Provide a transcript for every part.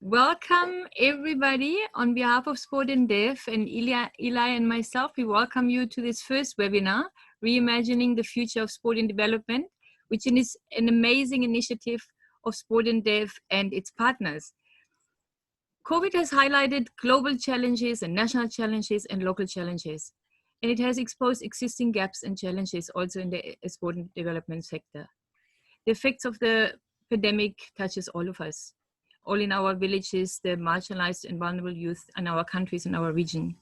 Welcome everybody on behalf of Sport and Dev and Eli and myself. We welcome you to this first webinar, Reimagining the Future of Sport and Development, which is an amazing initiative of Sport and Dev and its partners. COVID has highlighted global challenges and national challenges and local challenges, and it has exposed existing gaps and challenges also in the sport and development sector. The effects of the pandemic touches all of us, all in our villages, the marginalized and vulnerable youth in our countries and our region.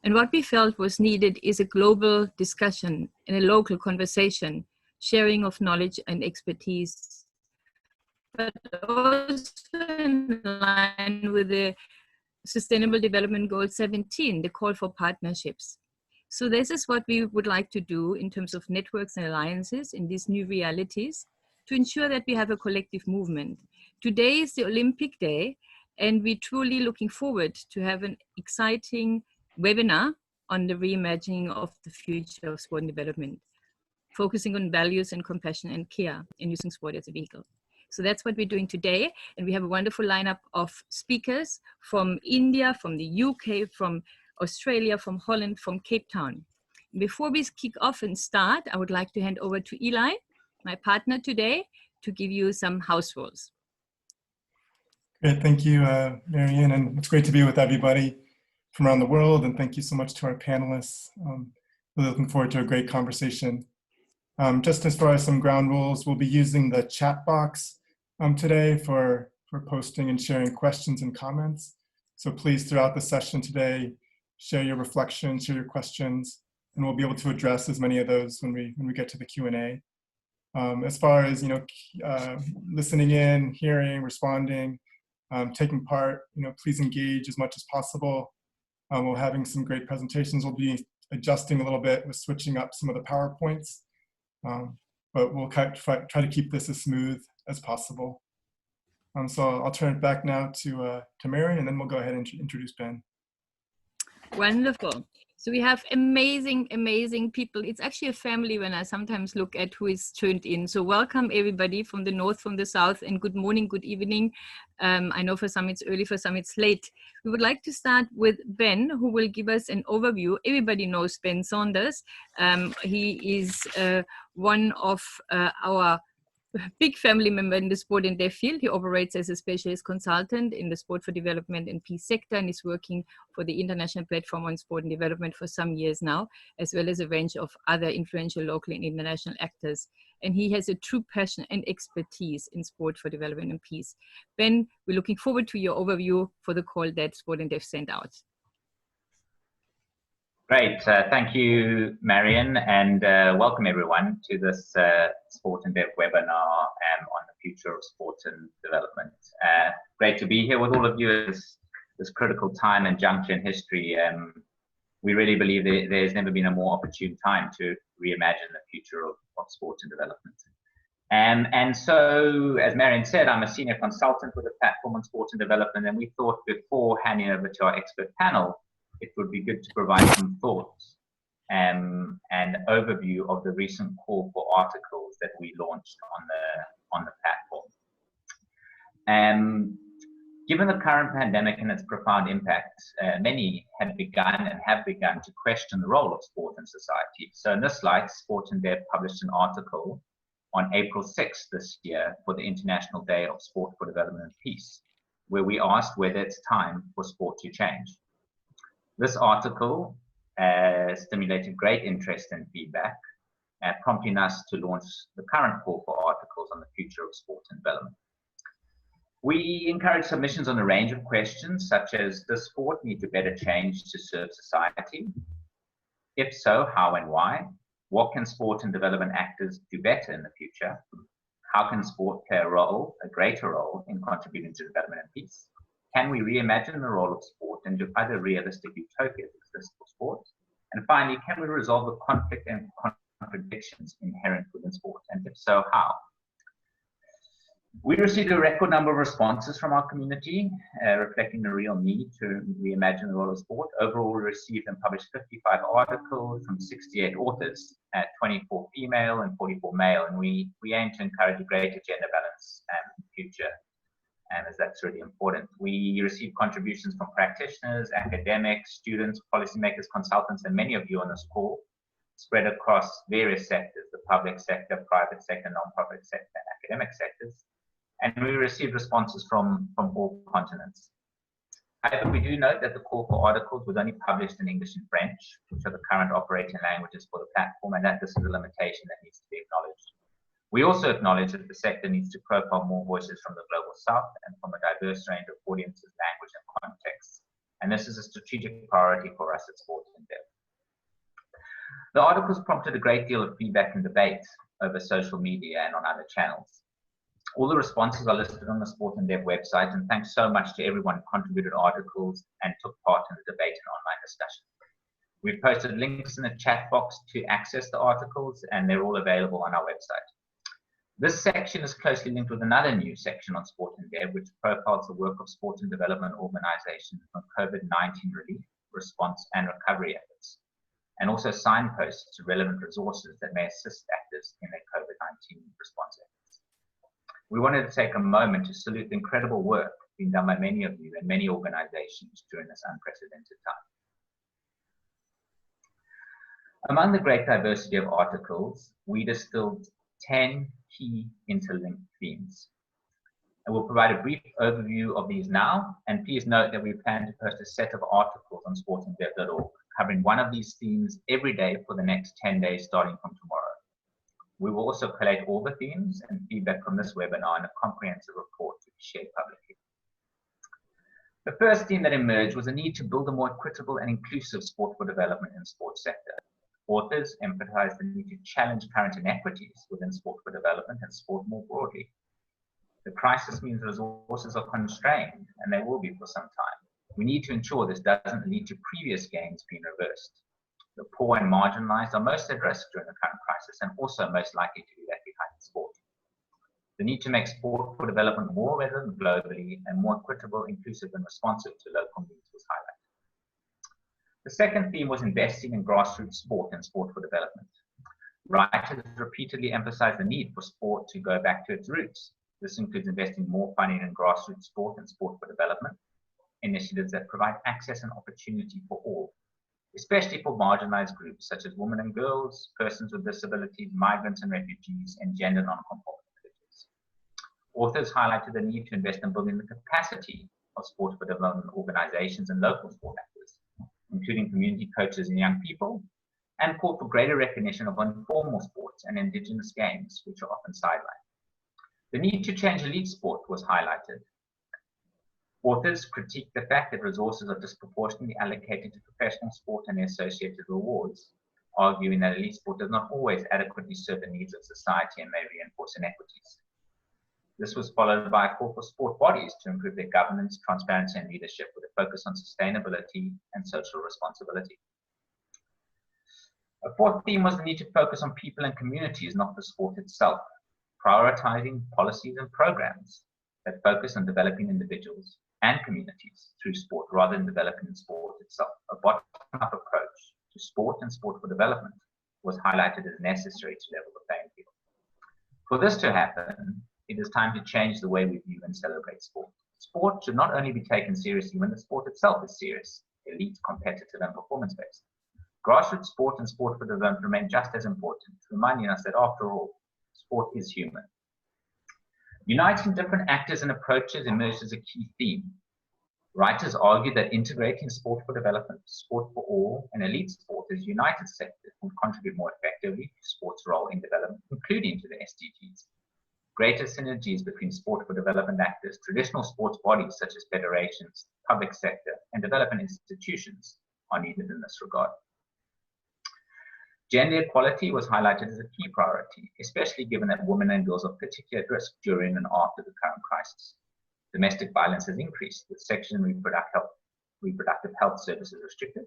And what we felt was needed is a global discussion and a local conversation, sharing of knowledge and expertise, but also in line with the Sustainable Development Goal 17, the call for partnerships. So this is what we would like to do in terms of networks and alliances in these new realities to ensure that we have a collective movement. Today is the Olympic Day, and we're truly looking forward to have an exciting webinar on the reimagining of the future of sport and development, focusing on values and compassion and care and using sport as a vehicle. So that's what we're doing today. And we have a wonderful lineup of speakers from India, from the UK, from Australia, from Holland, from Cape Town. Before we kick off and start, I would like to hand over to Eli, my partner today, to give you some house rules. Great, thank you, Marion, and it's great to be with everybody from around the world, and thank you so much to our panelists. Really looking forward to a great conversation. Just as far as some ground rules, we'll be using the chat box today for posting and sharing questions and comments. So please, throughout the session today, share your reflections, share your questions, and we'll be able to address as many of those when we get to the Q&A. As far as listening in, hearing, responding, taking part, please engage as much as possible. We're having some great presentations. We'll be adjusting a little bit with switching up some of the PowerPoints, but we'll try to keep this as smooth as possible. So I'll turn it back now to Marion, and then we'll go ahead and introduce Ben. Wonderful. So we have amazing, amazing people. It's actually a family when I sometimes look at who is tuned in. So welcome everybody from the north, from the south, and good morning, good evening. I know for some it's early, for some it's late. We would like to start with Ben, who will give us an overview. Everybody knows Ben Saunders. He is one of our big family member in the sport and dev field. He operates as a specialist consultant in the sport for development and peace sector, and is working for the International Platform on Sport and Development for some years now, as well as a range of other influential local and international actors. And he has a true passion and expertise in sport for development and peace. Ben, we're looking forward to your overview for the call that Sport and Dev sent out. Great, thank you, Marion, and welcome everyone to this Sport and Dev webinar on the future of sport and development. Great to be here with all of you at this critical time and juncture in history. We really believe that there's never been a more opportune time to reimagine the future of sport and development. And so, as Marion said, I'm a senior consultant with the Platform on Sport and Development, and we thought before handing over to our expert panel, it would be good to provide some thoughts and overview of the recent call for articles that we launched on the platform. Given the current pandemic and its profound impact, many have begun to question the role of sport in society. So in this light, Sport and Dev published an article on April 6th this year for the International Day of Sport for Development and Peace, where we asked whether it's time for sport to change. This article stimulated great interest and feedback, prompting us to launch the current call for articles on the future of sport and development. We encourage submissions on a range of questions, such as, does sport need to better change to serve society? If so, how and why? What can sport and development actors do better in the future? How can sport play a greater role in contributing to development and peace? Can we reimagine the role of sport, and do other realistic utopias exist for sport? And finally, can we resolve the conflict and contradictions inherent within sport? And if so, how? We received a record number of responses from our community, reflecting the real need to reimagine the role of sport. Overall, we received and published 55 articles from 68 authors, 24 female and 44 male, and we aim to encourage a greater gender balance in the future. and as that's really important. We received contributions from practitioners, academics, students, policymakers, consultants, and many of you on this call, spread across various sectors, the public sector, private sector, non-profit sector, and academic sectors. And we received responses from all continents. However, we do note that the call for articles was only published in English and French, which are the current operating languages for the platform, and that this is a limitation that needs to be acknowledged. We also acknowledge that the sector needs to profile more voices from the global south and from a diverse range of audiences, language, and contexts. And this is a strategic priority for us at Sport and Dev. The articles prompted a great deal of feedback and debate over social media and on other channels. All the responses are listed on the Sport and Dev website, and thanks so much to everyone who contributed articles and took part in the debate and online discussion. We've posted links in the chat box to access the articles, and they're all available on our website. This section is closely linked with another new section on Sport and Dev, which profiles the work of sport and development organizations on COVID-19 relief, response, and recovery efforts, and also signposts to relevant resources that may assist actors in their COVID-19 response efforts. We wanted to take a moment to salute the incredible work being done by many of you and many organizations during this unprecedented time. Among the great diversity of articles, we distilled 10 key interlinked themes. And we'll provide a brief overview of these now, and please note that we plan to post a set of articles on sportanddev.org covering one of these themes every day for the next 10 days starting from tomorrow. We will also collate all the themes and feedback from this webinar in a comprehensive report to be shared publicly. The first theme that emerged was a need to build a more equitable and inclusive sport for development in the sports sector. Authors emphasized the need to challenge current inequities within sport for development and sport more broadly. The crisis means resources are constrained, and they will be for some time. We need to ensure this doesn't lead to previous gains being reversed. The poor and marginalized are most at risk during the current crisis and also most likely to be left behind in sport. The need to make sport for development more relevant globally and more equitable, inclusive, and responsive to local needs was highlighted. The second theme was investing in grassroots sport and sport for development. Writers repeatedly emphasized the need for sport to go back to its roots. This includes investing more funding in grassroots sport and sport for development, initiatives that provide access and opportunity for all, especially for marginalized groups such as women and girls, persons with disabilities, migrants and refugees, and gender non-conforming individuals. Authors highlighted the need to invest in building the capacity of sport for development organizations and local sport actors, including community coaches and young people, and called for greater recognition of informal sports and indigenous games, which are often sidelined. The need to change elite sport was highlighted. Authors critiqued the fact that resources are disproportionately allocated to professional sport and the associated rewards, arguing that elite sport does not always adequately serve the needs of society and may reinforce inequities. This was followed by a call for sport bodies to improve their governance, transparency, and leadership with a focus on sustainability and social responsibility. A fourth theme was the need to focus on people and communities, not the sport itself, prioritizing policies and programs that focus on developing individuals and communities through sport rather than developing sport itself. A bottom-up approach to sport and sport for development was highlighted as necessary to level the playing field. For this to happen, it is time to change the way we view and celebrate sport. Sport should not only be taken seriously when the sport itself is serious, elite, competitive, and performance-based. Grassroots sport and sport for development remain just as important, reminding us that after all, sport is human. Uniting different actors and approaches emerged as a key theme. Writers argue that integrating sport for development, sport for all, and elite sport as united sectors will contribute more effectively to sport's role in development, including to the SDGs. Greater synergies between sport for development actors, traditional sports bodies such as federations, public sector, and development institutions are needed in this regard. Gender equality was highlighted as a key priority, especially given that women and girls are particularly at risk during and after the current crisis. Domestic violence has increased, with sexual and reproductive health services restricted.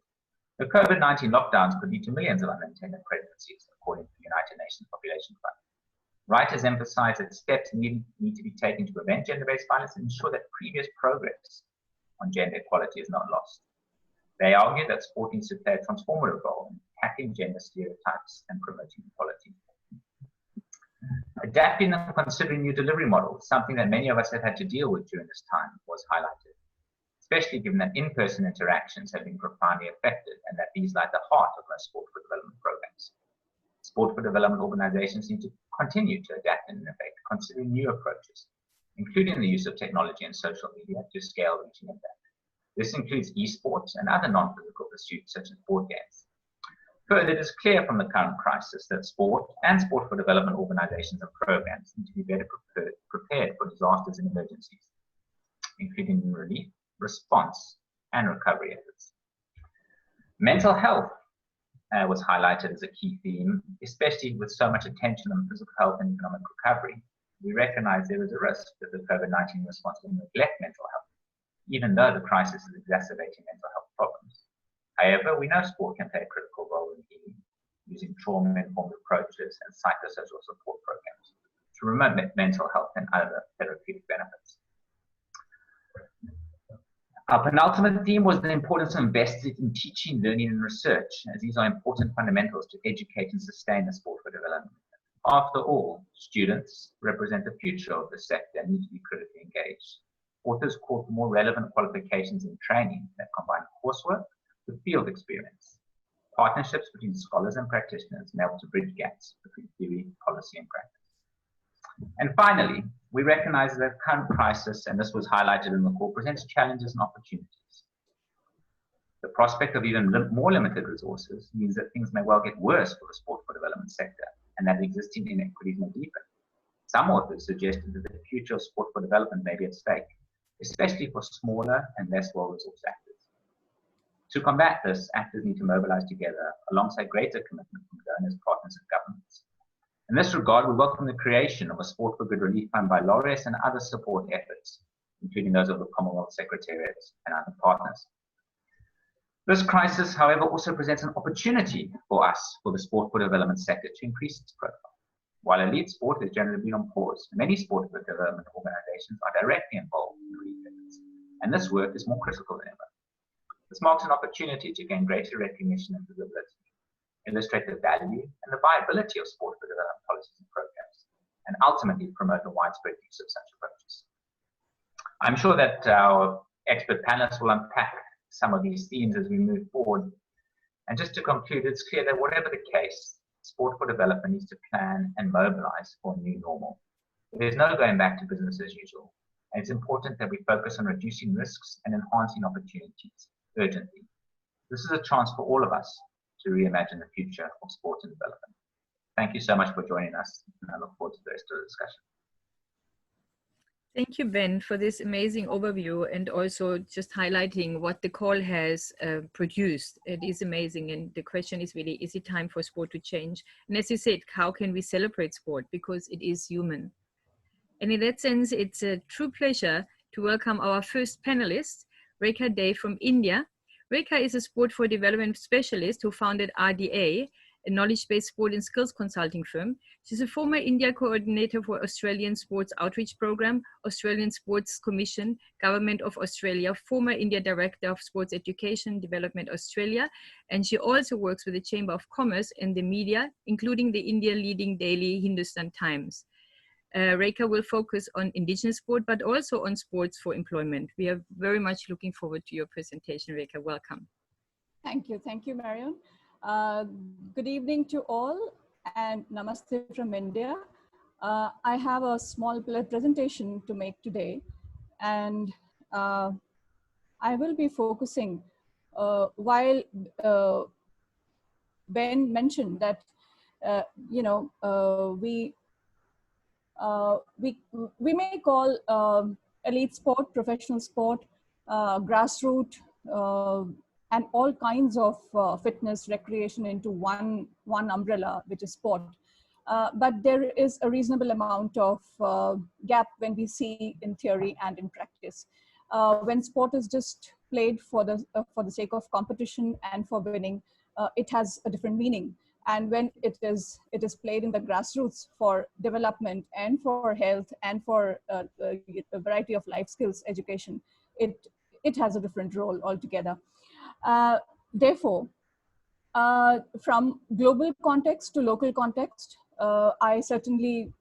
The COVID-19 lockdowns could lead to millions of unintended pregnancies, according to the United Nations Population Fund. Writers emphasize that steps need to be taken to prevent gender-based violence and ensure that previous progress on gender equality is not lost. They argue that sport needs to play a transformative role in tackling gender stereotypes and promoting equality. Adapting and considering new delivery models, something that many of us have had to deal with during this time, was highlighted, especially given that in-person interactions have been profoundly affected and that these lie at the heart of most sport for development programs. Sport for development organizations need to continue to adapt and innovate, considering new approaches, including the use of technology and social media to scale reaching impact. This includes esports and other non-physical pursuits such as board games. Further, it is clear from the current crisis that sport and sport for development organizations and programs need to be better prepared for disasters and emergencies, including relief, response, and recovery efforts. Mental health was highlighted as a key theme, especially with so much attention on physical health and economic recovery. We recognize there is a risk that the COVID-19 response will neglect mental health, even though the crisis is exacerbating mental health problems. However, we know sport can play a critical role in healing, using trauma-informed approaches and psychosocial support programs to promote mental health and other therapeutic benefits. Our penultimate theme was the importance of investing in teaching, learning, and research, as these are important fundamentals to educate and sustain the sport for development. After all, students represent the future of the sector and need to be critically engaged. Authors call for more relevant qualifications and training that combine coursework with field experience, partnerships between scholars and practitioners, and able to bridge gaps between theory, policy, and practice. And finally, we recognize that current crisis, and this was highlighted in the call, presents challenges and opportunities. The prospect of even more limited resources means that things may well get worse for the sport for development sector, and that existing inequities may deepen. Some authors suggested that the future of sport for development may be at stake, especially for smaller and less well-resourced actors. To combat this, actors need to mobilize together alongside greater commitment from donors, partners, and governments. In this regard, we welcome the creation of a Sport for Good Relief Fund by Laureus and other support efforts, including those of the Commonwealth Secretariat and other partners. This crisis, however, also presents an opportunity for us, for the sport for development sector, to increase its profile. While elite sport has generally been on pause, many sport for development organizations are directly involved in relief efforts, and this work is more critical than ever. This marks an opportunity to gain greater recognition and visibility, illustrate the value and the viability of sport for development policies and programs, and ultimately promote the widespread use of such approaches. I'm sure that our expert panelists will unpack some of these themes as we move forward. And just to conclude, it's clear that whatever the case, sport for development needs to plan and mobilize for a new normal. There's no going back to business as usual. And it's important that we focus on reducing risks and enhancing opportunities urgently. This is a chance for all of us to reimagine the future of sport and development. Thank you so much for joining us, and I look forward to the rest of the discussion. Thank you, Ben, for this amazing overview and also just highlighting what the call has produced. It is amazing. And the question is really, is it time for sport to change? And as you said, how can we celebrate sport? Because it is human. And in that sense, it's a true pleasure to welcome our first panelist, Rekha from India. Rekha is a sport for development specialist who founded RDA, a knowledge-based sport and skills consulting firm. She's a former India coordinator for Australian Sports Outreach Program, Australian Sports Commission, Government of Australia, former India Director of Sports Education Development Australia, and she also works with the Chamber of Commerce and the media, including the India leading daily Hindustan Times. Rekha will focus on Indigenous sport, but also on sports for employment. We are very much looking forward to your presentation, Rekha. Welcome. Thank you, Marion. Good evening to all, and namaste from India. I have a small presentation to make today, and I will be focusing, while Ben mentioned that, we may call elite sport, professional sport, grassroots, and all kinds of fitness, recreation into one umbrella, which is sport. But there is a reasonable amount of gap when we see in theory and in practice. When sport is just played for the sake of competition and for winning, it has a different meaning. And when it is played in the grassroots for development and for health and for a variety of life skills education, it has a different role altogether. Therefore, from global context to local context, I certainly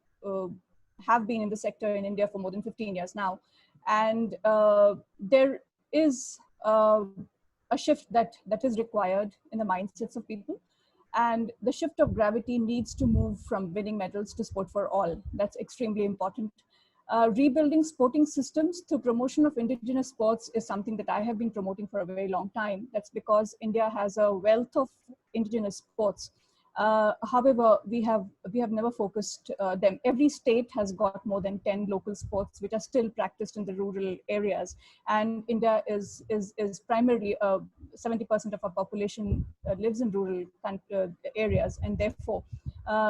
have been in the sector in India for more than 15 years now. And there is a shift that is required in the mindsets of people. And the shift of gravity needs to move from winning medals to sport for all. That's extremely important. Rebuilding sporting systems through promotion of indigenous sports is something that I have been promoting for a very long time. That's because India has a wealth of indigenous sports. However, we have never focused them. Every state has got more than 10 local sports which are still practiced in the rural areas, and India is primarily 70% of our population lives in rural areas, and therefore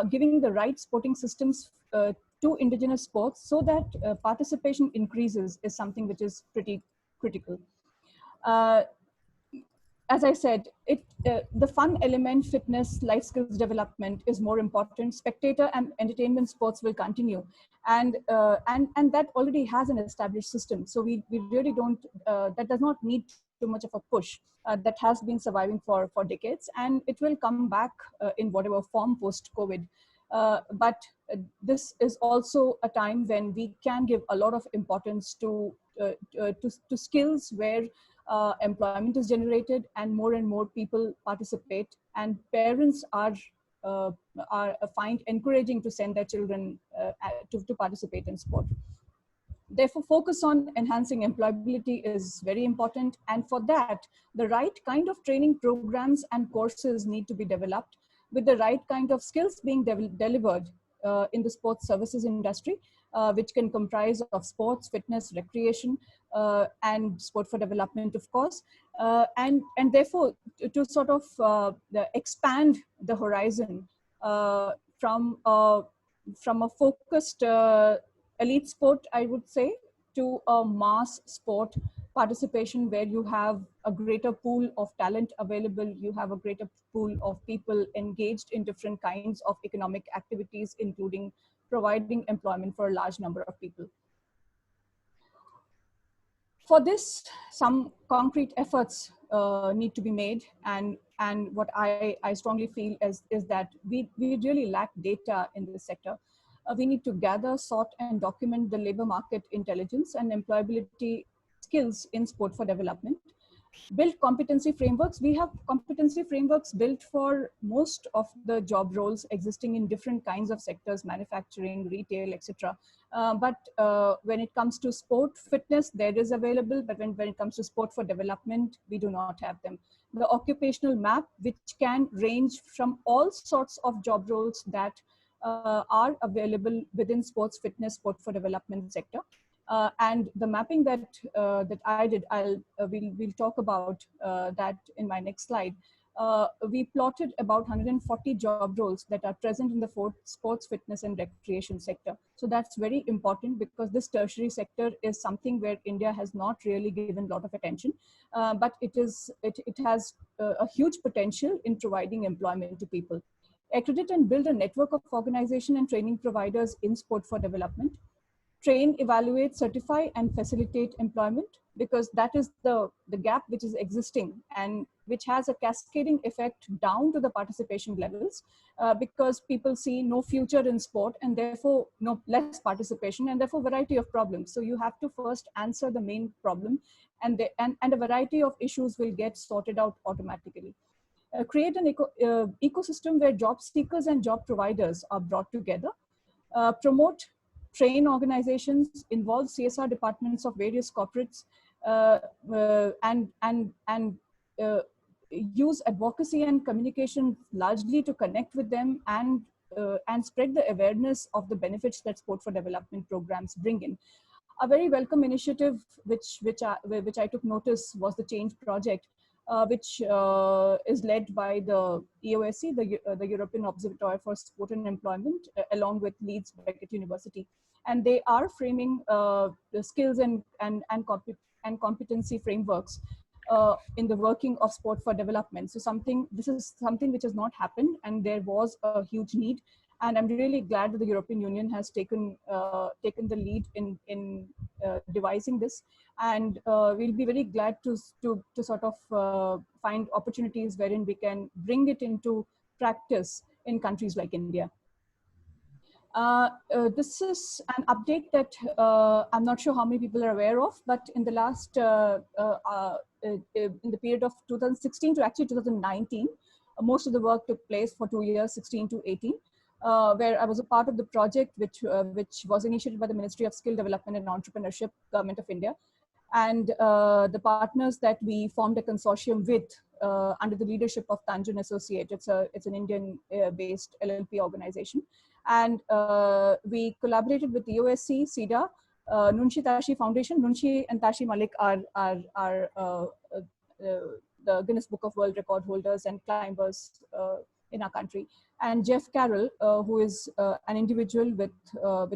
giving the right sporting systems to indigenous sports so that participation increases is something which is pretty critical. As I said, the fun element, fitness, life skills development is more important. Spectator and entertainment sports will continue, and that already has an established system. So we really don't. That does not need too much of a push. That has been surviving for decades, and it will come back in whatever form post-COVID. But this is also a time when we can give a lot of importance to skills where employment is generated and more people participate, and parents are find encouraging to send their children to participate in sport. Therefore, focus on enhancing employability is very important. And for that, the right kind of training programs and courses need to be developed with the right kind of skills being delivered in the sports services industry, which can comprise of sports, fitness, recreation, and sport for development, of course. And therefore, to sort of expand the horizon from a focused elite sport, I would say, to a mass sport participation where you have a greater pool of talent available, you have a greater pool of people engaged in different kinds of economic activities, including providing employment for a large number of people. For this, some concrete efforts need to be made, and what I strongly feel is that we really lack data in this sector. We need to gather, sort, and document the labor market intelligence and employability skills in sport for development. Build competency frameworks. We have competency frameworks built for most of the job roles existing in different kinds of sectors, manufacturing, retail, etc. But when it comes to sport fitness, there is available, but when it comes to sport for development, we do not have them. The occupational map, which can range from all sorts of job roles that are available within sports fitness, sport for development sector. And the mapping that I did, we'll talk about that in my next slide. We plotted about 140 job roles that are present in the sports, fitness, and recreation sector. So that's very important because this tertiary sector is something where India has not really given a lot of attention, but it has a huge potential in providing employment to people. Accredit and build a network of organization and training providers in sport for development. Train, evaluate, certify, and facilitate employment, because that is the gap which is existing and which has a cascading effect down to the participation levels, because people see no future in sport and therefore less participation and therefore variety of problems. So you have to first answer the main problem, and a variety of issues will get sorted out automatically. Create an ecosystem where job seekers and job providers are brought together. Promote, train organizations, involve CSR departments of various corporates, and use advocacy and communication largely to connect with them and spread the awareness of the benefits that sport for development programs bring in. A very welcome initiative which I took notice was the Change Project, which is led by the EOSC, the European Observatory for Sport and Employment, along with Leeds Beckett University. And they are framing the skills and competency frameworks in the working of sport for development. So this is something which has not happened, and there was a huge need. And I'm really glad that the European Union has taken the lead in devising this. And we'll be very glad to sort of find opportunities wherein we can bring it into practice in countries like India. This is an update that I'm not sure how many people are aware of, but in the last, in the period of 2016 to actually 2019, most of the work took place for 2 years, 16 to 18, where I was a part of the project which was initiated by the Ministry of Skill Development and Entrepreneurship, Government of India. And the partners that we formed a consortium with under the leadership of Tanjun Associate. It's an Indian-based LLP organization. And we collaborated with the OSC, SIDA, Nunshi Tashi Foundation. Nunshi and Tashi Malik are the Guinness Book of World Record holders and climbers in our country. And Jeff Carroll, who is an individual with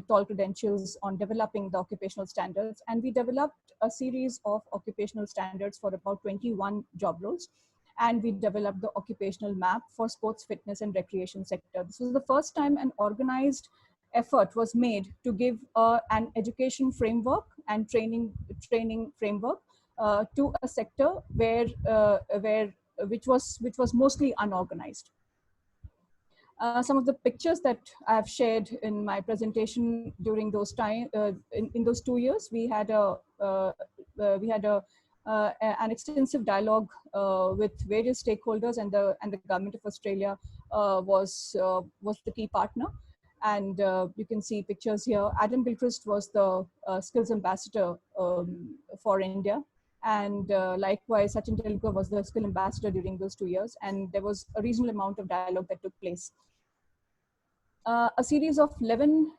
tall credentials on developing the occupational standards. And we developed a series of occupational standards for about 21 job roles. And we developed the occupational map for sports, fitness, and recreation sector. This was the first time an organized effort was made to give an education framework and training framework to a sector which was mostly unorganized. Some of the pictures that I have shared in my presentation during those time, in those 2 years, we had an extensive dialogue with various stakeholders, and the Government of Australia was the key partner. And you can see pictures here. Adam Gilchrist was the skills ambassador for India. And likewise, Sachin Tendulkar was the skill ambassador during those 2 years. And there was a reasonable amount of dialogue that took place. A series of 11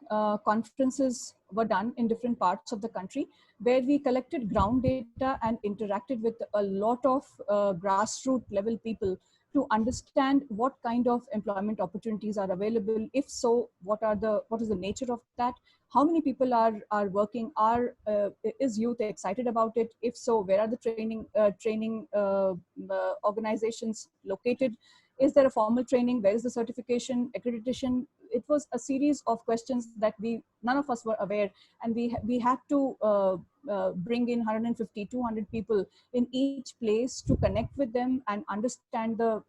conferences were done in different parts of the country, where we collected ground data and interacted with a lot of grassroots level people to understand what kind of employment opportunities are available. If so, what is the nature of that? How many people are working? Is youth excited about it? If so, where are the training organizations located? Is there a formal training? Where is the certification, accreditation? It was a series of questions that none of us were aware, and we had to bring in 150, 200 people in each place to connect with them and understand the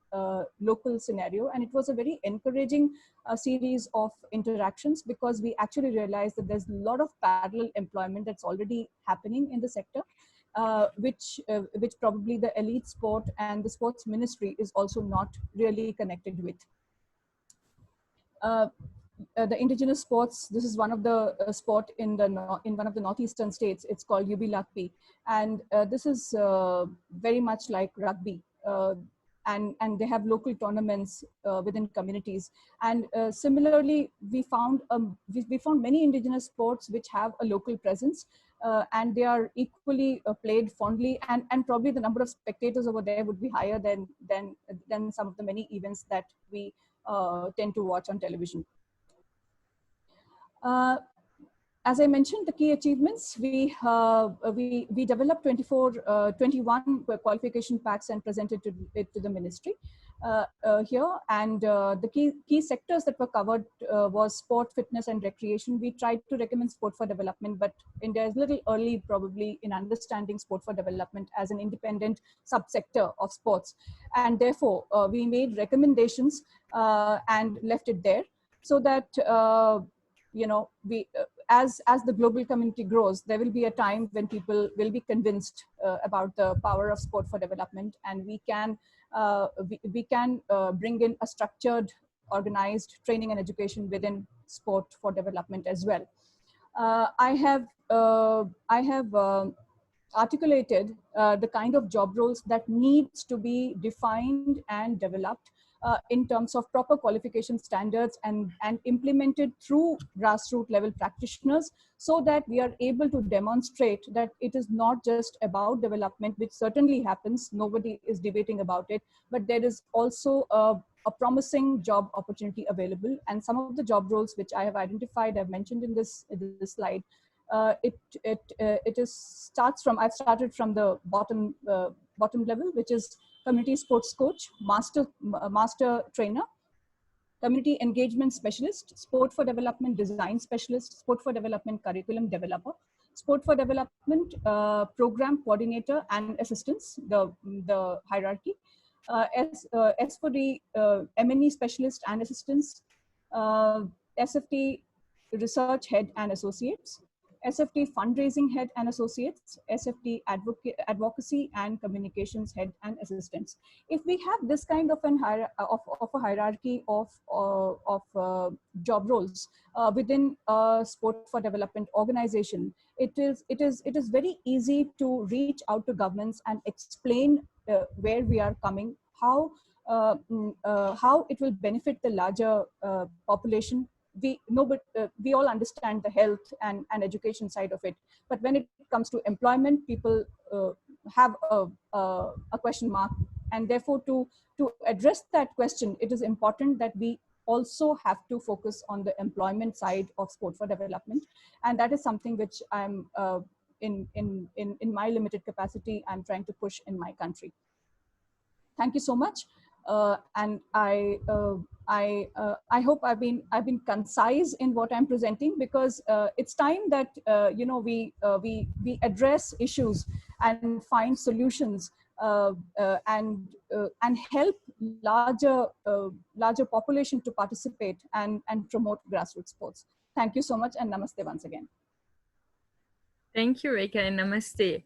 local scenario. And it was a very encouraging series of interactions, because we actually realized that there's a lot of parallel employment that's already happening in the sector. Which probably the elite sport and the sports ministry is also not really connected with. The indigenous sports, this is one of the sport in one of the northeastern states. It's called Yubi Lakbi, and this is very much like rugby. And they have local tournaments within communities. And similarly, we found many indigenous sports which have a local presence, and they are equally played fondly, and probably the number of spectators over there would be higher than some of the many events that we tend to watch on television. As I mentioned, the key achievements, we developed 21 qualification packs and presented it to the ministry here. And the key sectors that were covered was sport, fitness, and recreation. We tried to recommend sport for development, but India is a little early probably in understanding sport for development as an independent subsector of sports. And therefore, we made recommendations and left it there, so that as the global community grows, there will be a time when people will be convinced about the power of sport for development, and we can bring in a structured, organized training and education within sport for development as well. I have articulated the kind of job roles that needs to be defined and developed in terms of proper qualification standards and implemented through grassroots level practitioners, so that we are able to demonstrate that it is not just about development, which certainly happens, nobody is debating about it, but there is also a promising job opportunity available. And some of the job roles which I have identified, I've mentioned in this slide, I've started from the bottom level, which is community sports coach, master trainer, community engagement specialist, sport for development design specialist, sport for development curriculum developer, sport for development program coordinator and assistants, the hierarchy, S for the M&E specialist and assistants, SFT Research Head and Associates, SFT Fundraising Head and Associates, SFT Advocacy and Communications Head and Assistants. If we have this kind of a hierarchy of job roles within a sport for development organization, it is very easy to reach out to governments and explain where we are coming, how it will benefit the larger population. We know, but we all understand the health and education side of it. But when it comes to employment, people have a question mark. And therefore, to address that question, it is important that we also have to focus on the employment side of sport for development. And that is something which I'm, in my limited capacity, I'm trying to push in my country. Thank you so much. And I hope I've been concise in what I'm presenting, because it's time that we address issues and find solutions and help larger population to participate and promote grassroots sports. Thank you so much, and namaste once again. Thank you, Rekha, and namaste.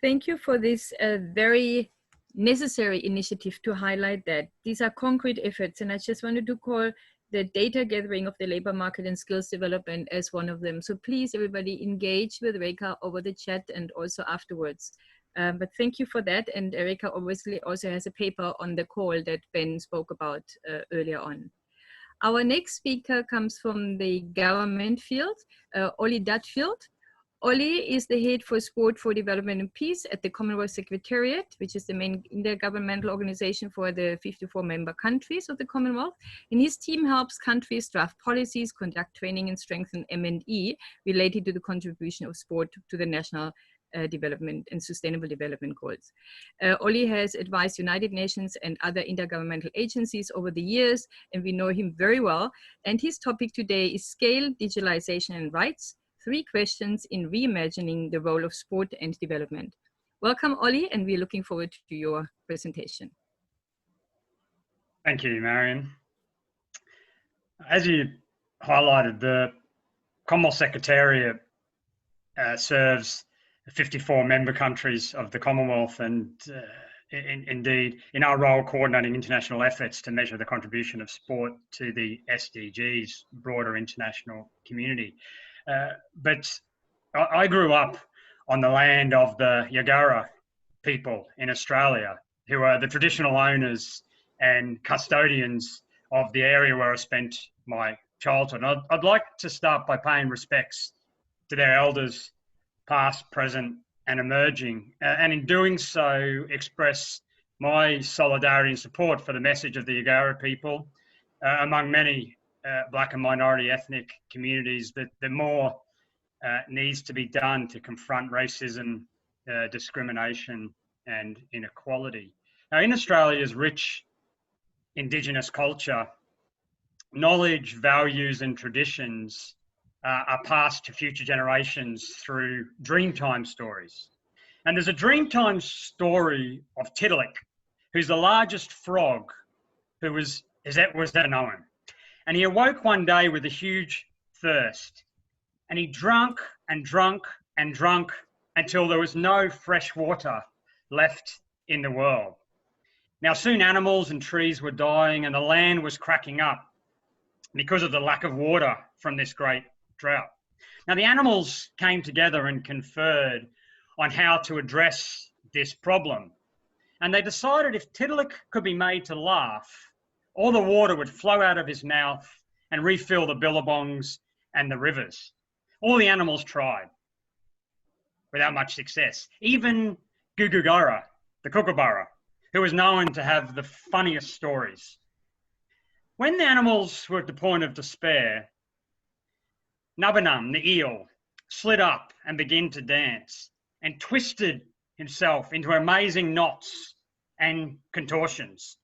Thank you for this very necessary initiative to highlight that these are concrete efforts, and I just wanted to call the data gathering of the labor market and skills development as one of them. So please, everybody, engage with Rekha over the chat and also afterwards. But thank you for that. And Rekha obviously also has a paper on the call that Ben spoke about earlier on. Our next speaker comes from the government field, Ollie Dudfield. Ollie is the head for Sport for Development and Peace at the Commonwealth Secretariat, which is the main intergovernmental organization for the 54 member countries of the Commonwealth. And his team helps countries draft policies, conduct training, and strengthen M&E related to the contribution of sport to the national development and sustainable development goals. Ollie has advised United Nations and other intergovernmental agencies over the years, and we know him very well. And his topic today is Scale, Digitalization and Rights, 3 questions in reimagining the role of sport and development. Welcome, Ollie, and we're looking forward to your presentation. Thank you, Marion. As you highlighted, the Commonwealth Secretariat serves 54 member countries of the Commonwealth, and indeed, in our role, coordinating international efforts to measure the contribution of sport to the SDGs, broader international community. But I grew up on the land of the Yagara people in Australia, who are the traditional owners and custodians of the area where I spent my childhood. And I'd like to start by paying respects to their elders, past, present, and emerging, and in doing so, express my solidarity and support for the message of the Yagara people, among many Black and minority ethnic communities, that more needs to be done to confront racism, discrimination, and inequality. Now, in Australia's rich Indigenous culture, knowledge, values, and traditions are passed to future generations through Dreamtime stories. And there's a Dreamtime story of Tiddalik, who's the largest frog who was ever known. And he awoke one day with a huge thirst, and he drank and drank and drank until there was no fresh water left in the world. Now, soon animals and trees were dying, and the land was cracking up because of the lack of water from this great drought. Now, the animals came together and conferred on how to address this problem. And they decided if Tiddalik could be made to laugh, all the water would flow out of his mouth and refill the billabongs and the rivers. All the animals tried without much success. Even Gugugara, the kookaburra, who was known to have the funniest stories. When the animals were at the point of despair, Nabanam, the eel, slid up and began to dance and twisted himself into amazing knots and contortions.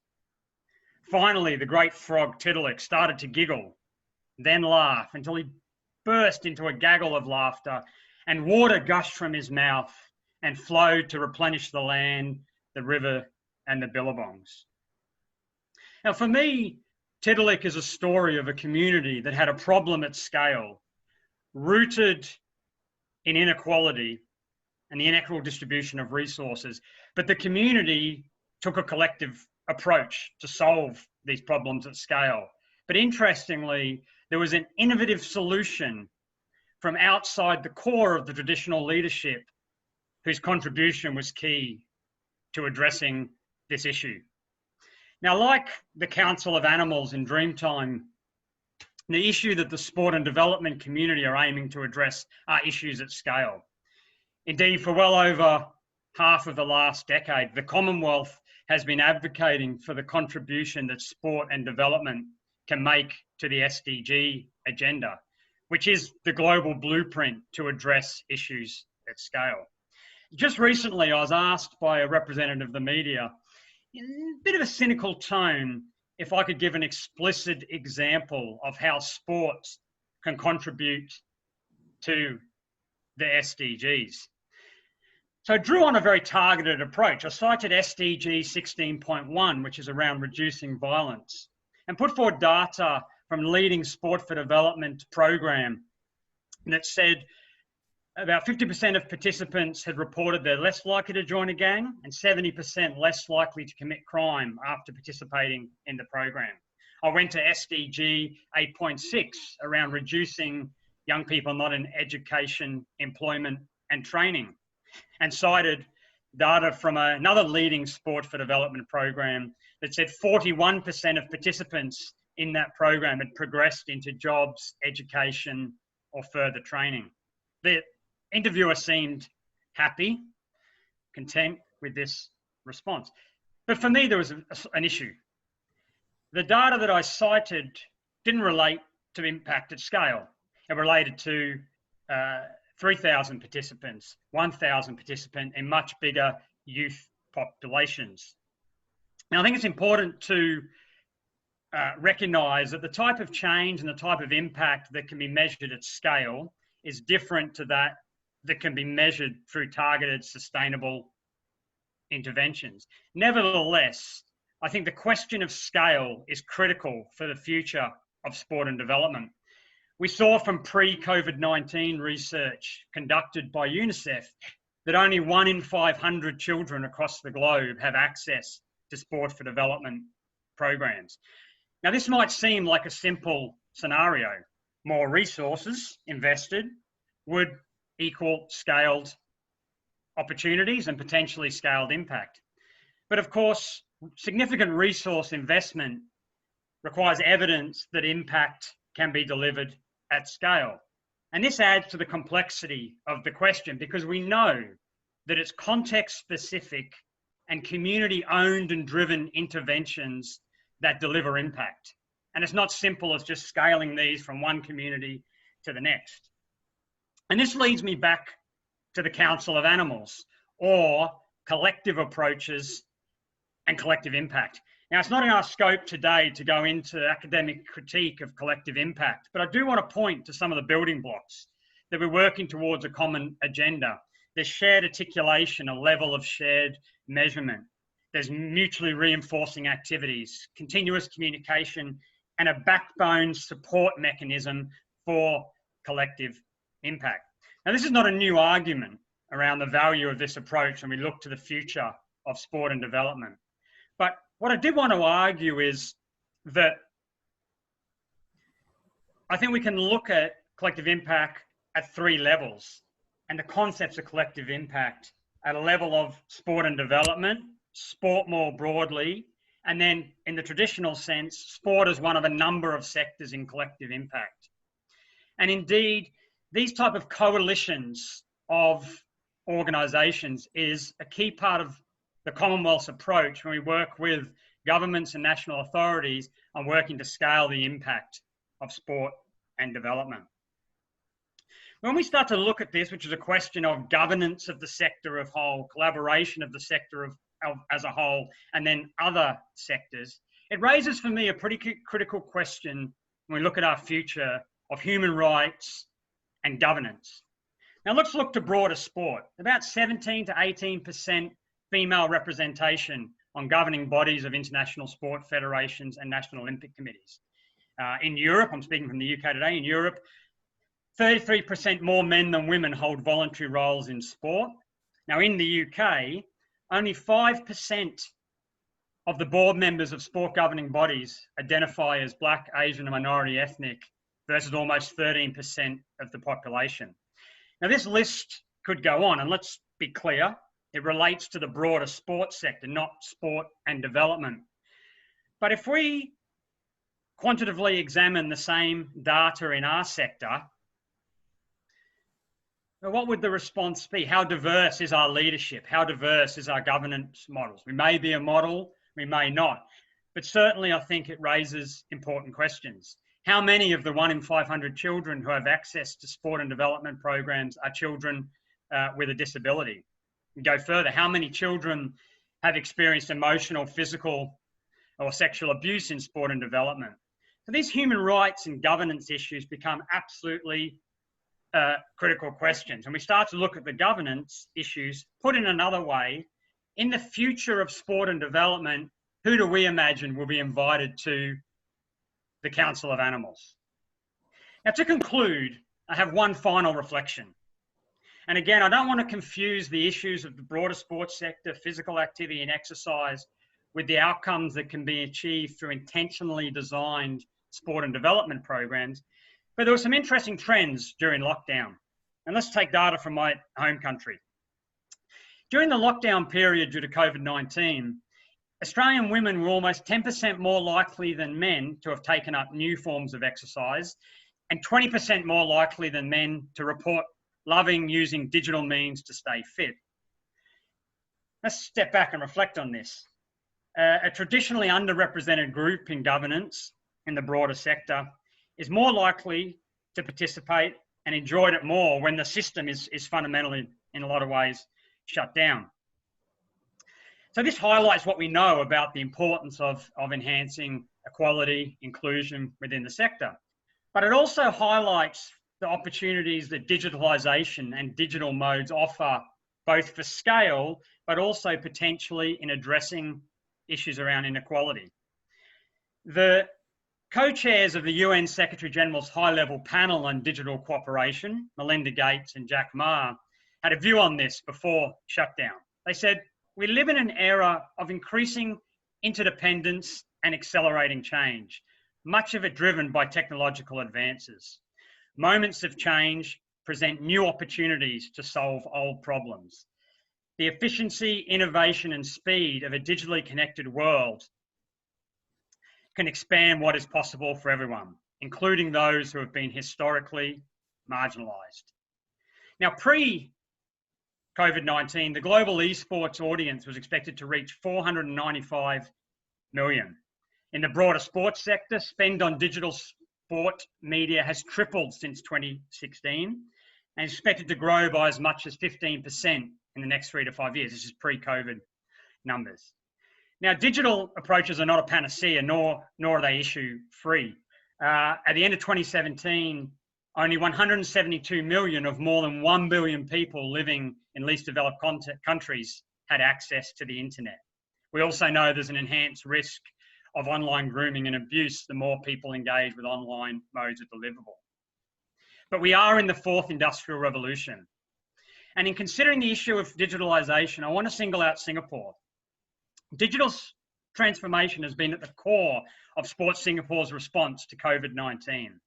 Finally, the great frog Tiddalik started to giggle, then laugh until he burst into a gaggle of laughter, and water gushed from his mouth and flowed to replenish the land, the river, and the billabongs. Now, for me, Tiddalik is a story of a community that had a problem at scale rooted in inequality and the inequitable distribution of resources. But the community took a collective approach to solve these problems at scale. But interestingly, there was an innovative solution from outside the core of the traditional leadership whose contribution was key to addressing this issue. Now, like the Council of Animals in Dreamtime, the issue that the sport and development community are aiming to address are issues at scale. Indeed, for well over half of the last decade, the Commonwealth has been advocating for the contribution that sport and development can make to the SDG agenda, which is the global blueprint to address issues at scale. Just recently, I was asked by a representative of the media, in a bit of a cynical tone, if I could give an explicit example of how sports can contribute to the SDGs. So I drew on a very targeted approach. I cited SDG 16.1, which is around reducing violence, and put forward data from leading sport for development program that said about 50% of participants had reported they're less likely to join a gang and 70% less likely to commit crime after participating in the program. I went to SDG 8.6 around reducing young people not in education, employment and training, and cited data from another leading sport for development program that said 41% of participants in that program had progressed into jobs, education or further training. The interviewer seemed happy, content with this response. But for me, there was an issue. The data that I cited didn't relate to impact at scale. It related to 3,000 participants, 1,000 participants in much bigger youth populations. Now, I think it's important to recognise that the type of change and the type of impact that can be measured at scale is different to that can be measured through targeted, sustainable interventions. Nevertheless, I think the question of scale is critical for the future of sport and development. We saw from pre-COVID-19 research conducted by UNICEF that only 1 in 500 children across the globe have access to sport for development programs. Now, this might seem like a simple scenario. More resources invested would equal scaled opportunities and potentially scaled impact. But of course, significant resource investment requires evidence that impact can be delivered at scale. And this adds to the complexity of the question because we know that it's context specific and community owned and driven interventions that deliver impact. And it's not simple as just scaling these from one community to the next. And this leads me back to the Council of Animals, or collective approaches and collective impact. Now, it's not in our scope today to go into academic critique of collective impact, but I do want to point to some of the building blocks that we're working towards a common agenda. There's shared articulation, a level of shared measurement. There's mutually reinforcing activities, continuous communication, and a backbone support mechanism for collective impact. Now, this is not a new argument around the value of this approach when we look to the future of sport and development. But what I did want to argue is that I think we can look at collective impact at 3 levels, and the concepts of collective impact at a level of sport and development, sport more broadly, and then in the traditional sense, sport is one of a number of sectors in collective impact. And indeed, these type of coalitions of organisations is a key part of the Commonwealth's approach when we work with governments and national authorities on working to scale the impact of sport and development. When we start to look at this, which is a question of governance of the sector of whole, collaboration of the sector as a whole, and then other sectors, it raises for me a pretty critical question when we look at our future of human rights and governance. Now let's look to broader sport. About 17 to 18% female representation on governing bodies of international sport federations and national Olympic committees. In Europe, I'm speaking from the UK today, in Europe, 33% more men than women hold voluntary roles in sport. Now, in the UK, only 5% of the board members of sport governing bodies identify as Black, Asian, and minority ethnic versus almost 13% of the population. Now, this list could go on, and let's be clear, it relates to the broader sports sector, not sport and development. But if we quantitatively examine the same data in our sector, what would the response be? How diverse is our leadership? How diverse is our governance models? We may be a model, we may not, but certainly I think it raises important questions. How many of the 1 in 500 children who have access to sport and development programs are children with a disability? We go further, how many children have experienced emotional, physical, or sexual abuse in sport and development? So these human rights and governance issues become absolutely critical questions. And we start to look at the governance issues. Put in another way, in the future of sport and development, who do we imagine will be invited to the Council of Animals? Now, to conclude, I have one final reflection. And again, I don't want to confuse the issues of the broader sports sector, physical activity and exercise, with the outcomes that can be achieved through intentionally designed sport and development programs. But there were some interesting trends during lockdown. And let's take data from my home country. During the lockdown period due to COVID-19, Australian women were almost 10% more likely than men to have taken up new forms of exercise, and 20% more likely than men to report loving using digital means to stay fit. Let's step back and reflect on this. A traditionally underrepresented group in governance in the broader sector is more likely to participate and enjoyed it more when the system is fundamentally, in a lot of ways, shut down. So this highlights what we know about the importance of enhancing equality, inclusion within the sector. But it also highlights the opportunities that digitalization and digital modes offer, both for scale, but also potentially in addressing issues around inequality. The co-chairs of the UN Secretary General's high-level panel on digital cooperation, Melinda Gates and Jack Ma, had a view on this before shutdown. They said, "We live in an era of increasing interdependence and accelerating change, much of it driven by technological advances. Moments of change present new opportunities to solve old problems. The efficiency, innovation, and speed of a digitally connected world can expand what is possible for everyone, including those who have been historically marginalised." Now, pre-COVID-19, the global esports audience was expected to reach 495 million. In the broader sports sector, spend on digital sport media has tripled since 2016 and is expected to grow by as much as 15% in the next 3 to 5 years. This is pre-COVID numbers. Now, digital approaches are not a panacea, nor are they issue free. At the end of 2017, only 172 million of more than 1 billion people living in least developed countries had access to the internet. We also know there's an enhanced risk of online grooming and abuse the more people engage with online modes of deliverable. But we are in the fourth industrial revolution. And in considering the issue of digitalization, I want to single out Singapore. Digital transformation has been at the core of Sports Singapore's response to COVID-19.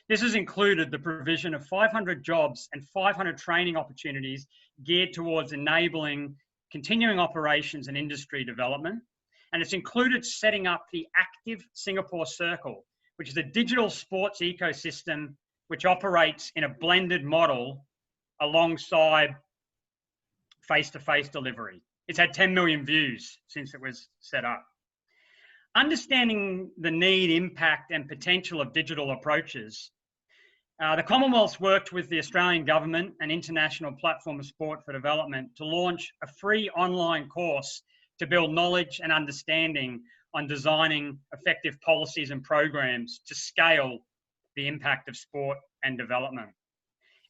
This has included the provision of 500 jobs and 500 training opportunities geared towards enabling continuing operations and industry development. And it's included setting up the Active Singapore Circle, which is a digital sports ecosystem which operates in a blended model alongside face-to-face delivery. It's had 10 million views since it was set up. Understanding the need, impact, and potential of digital approaches, the Commonwealth worked with the Australian Government and International Platform of Sport for Development to launch a free online course to build knowledge and understanding on designing effective policies and programs to scale the impact of sport and development.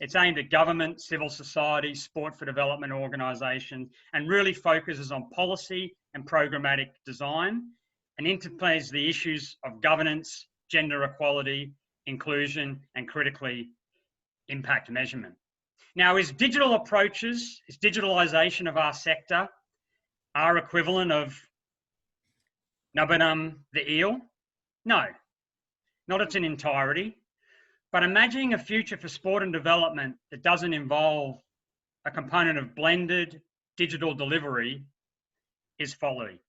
It's aimed at government, civil society, sport for development organisations, and really focuses on policy and programmatic design and interplays the issues of governance, gender equality, inclusion, and critically, impact measurement. Now, is digitalization of our sector our equivalent of Nubbanum the eel? No, not its in entirety. But imagining a future for sport and development that doesn't involve a component of blended digital delivery is folly.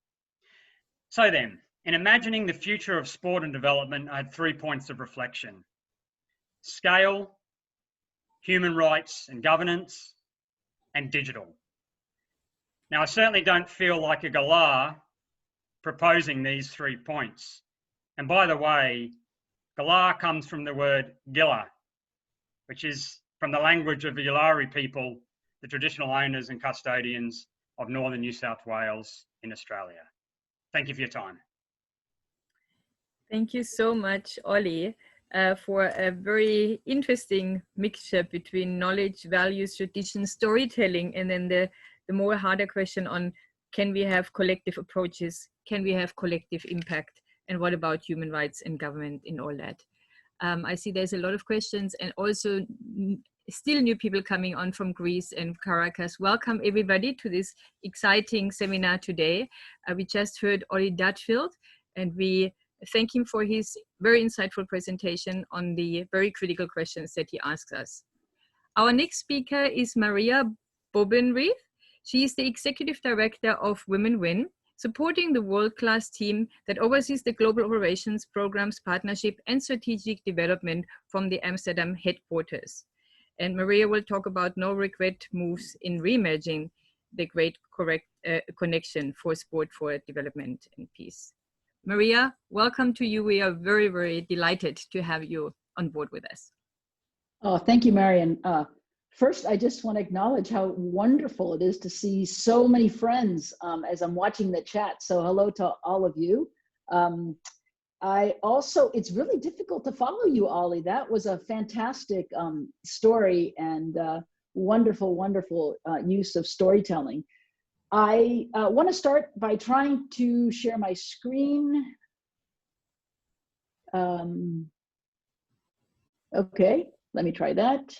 So then, in imagining the future of sport and development, I had 3 points of reflection: scale, human rights and governance, and digital. Now, I certainly don't feel like a galah proposing these 3 points. And by the way, galah comes from the word gilla, which is from the language of the Yulari people, the traditional owners and custodians of northern New South Wales in Australia. Thank you for your time. Thank you so much, Ollie, for a very interesting mixture between knowledge, values, tradition, storytelling, and then the more harder question on, can we have collective approaches? Can we have collective impact? And what about human rights and government in all that? I see there's a lot of questions, and also still new people coming on from Greece and Caracas. Welcome everybody to this exciting seminar today. We just heard Ollie Dudfield, and we thank him for his very insightful presentation on the very critical questions that he asks us. Our next speaker is Marion Bobenreith. She is the Executive Director of Women Win, supporting the world-class team that oversees the global operations, programs, partnership, and strategic development from the Amsterdam headquarters. And Maria will talk about no regret moves in reimagining the great connection for sport for development and peace. Maria, welcome to you. We are very, very delighted to have you on board with us. Oh, thank you, Marion. First, I just want to acknowledge how wonderful it is to see so many friends as I'm watching the chat. So hello to all of you. It's really difficult to follow you, Ollie. That was a fantastic story and wonderful, wonderful use of storytelling. I want to start by trying to share my screen. Okay, let me try that.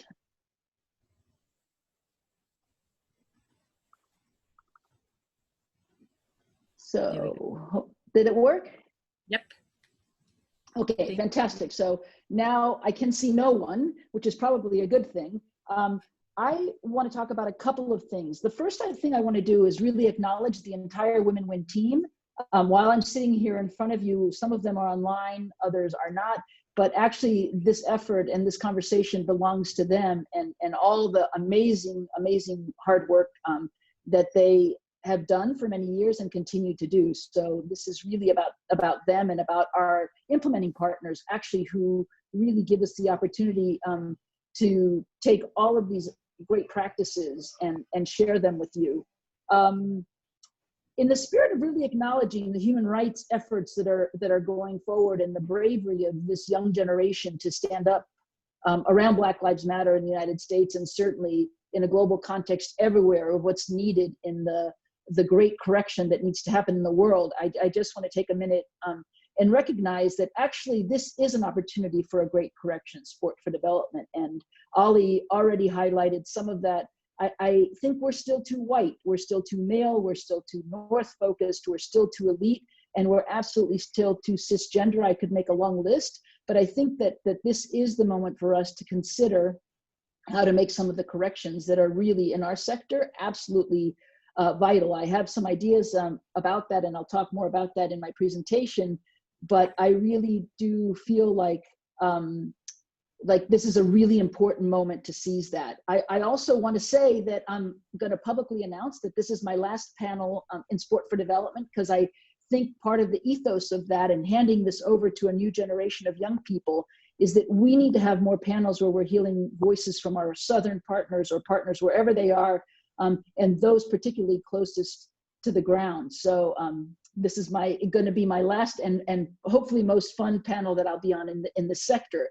So, did it work? Yep. Okay, fantastic. So now I can see no one, which is probably a good thing. I want to talk about a couple of things. The first thing I want to do is really acknowledge the entire Women Win team. While I'm sitting here in front of you, some of them are online, others are not, but actually this effort and this conversation belongs to them and all the amazing, amazing hard work that they have done for many years and continue to do. So this is really about them and about our implementing partners, actually, who really give us the opportunity to take all of these great practices and share them with you. In the spirit of really acknowledging the human rights efforts that are going forward and the bravery of this young generation to stand up around Black Lives Matter in the United States, and certainly in a global context everywhere, of what's needed in the great correction that needs to happen in the world, I just want to take a minute and recognize that actually this is an opportunity for a great correction, sport for development. And Ollie already highlighted some of that. I think we're still too white, we're still too male, we're still too North focused, we're still too elite, and we're absolutely still too cisgender. I could make a long list, but I think that this is the moment for us to consider how to make some of the corrections that are really in our sector absolutely vital. I have some ideas about that, and I'll talk more about that in my presentation, but I really do feel like this is a really important moment to seize that. I also want to say that I'm going to publicly announce that this is my last panel in Sport for Development, because I think part of the ethos of that and handing this over to a new generation of young people is that we need to have more panels where we're hearing voices from our Southern partners or partners wherever they are, and those particularly closest to the ground. So this is going to be my last and hopefully most fun panel that I'll be on in the sector.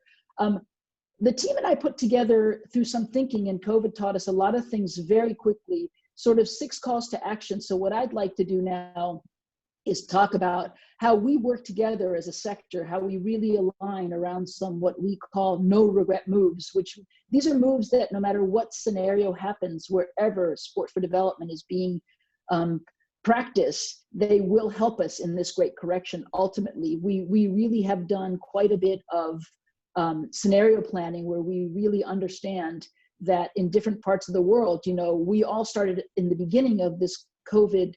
The team and I put together through some thinking, and COVID taught us a lot of things very quickly, sort of 6 calls to action. So what I'd like to do now is talk about how we work together as a sector, how we really align around some what we call no regret moves, which these are moves that no matter what scenario happens, wherever sport for development is being practiced, they will help us in this great correction. Ultimately, we really have done quite a bit of scenario planning where we really understand that in different parts of the world, you know, we all started in the beginning of this COVID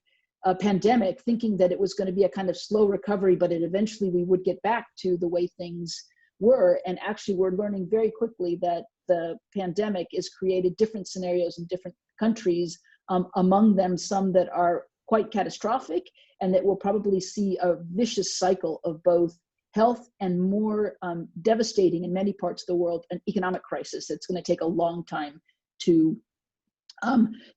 pandemic thinking that it was going to be a kind of slow recovery, but eventually we would get back to the way things were. And actually we're learning very quickly that the pandemic has created different scenarios in different countries, among them some that are quite catastrophic, and that we'll probably see a vicious cycle of both health and more devastating in many parts of the world, an economic crisis that's going to take a long time to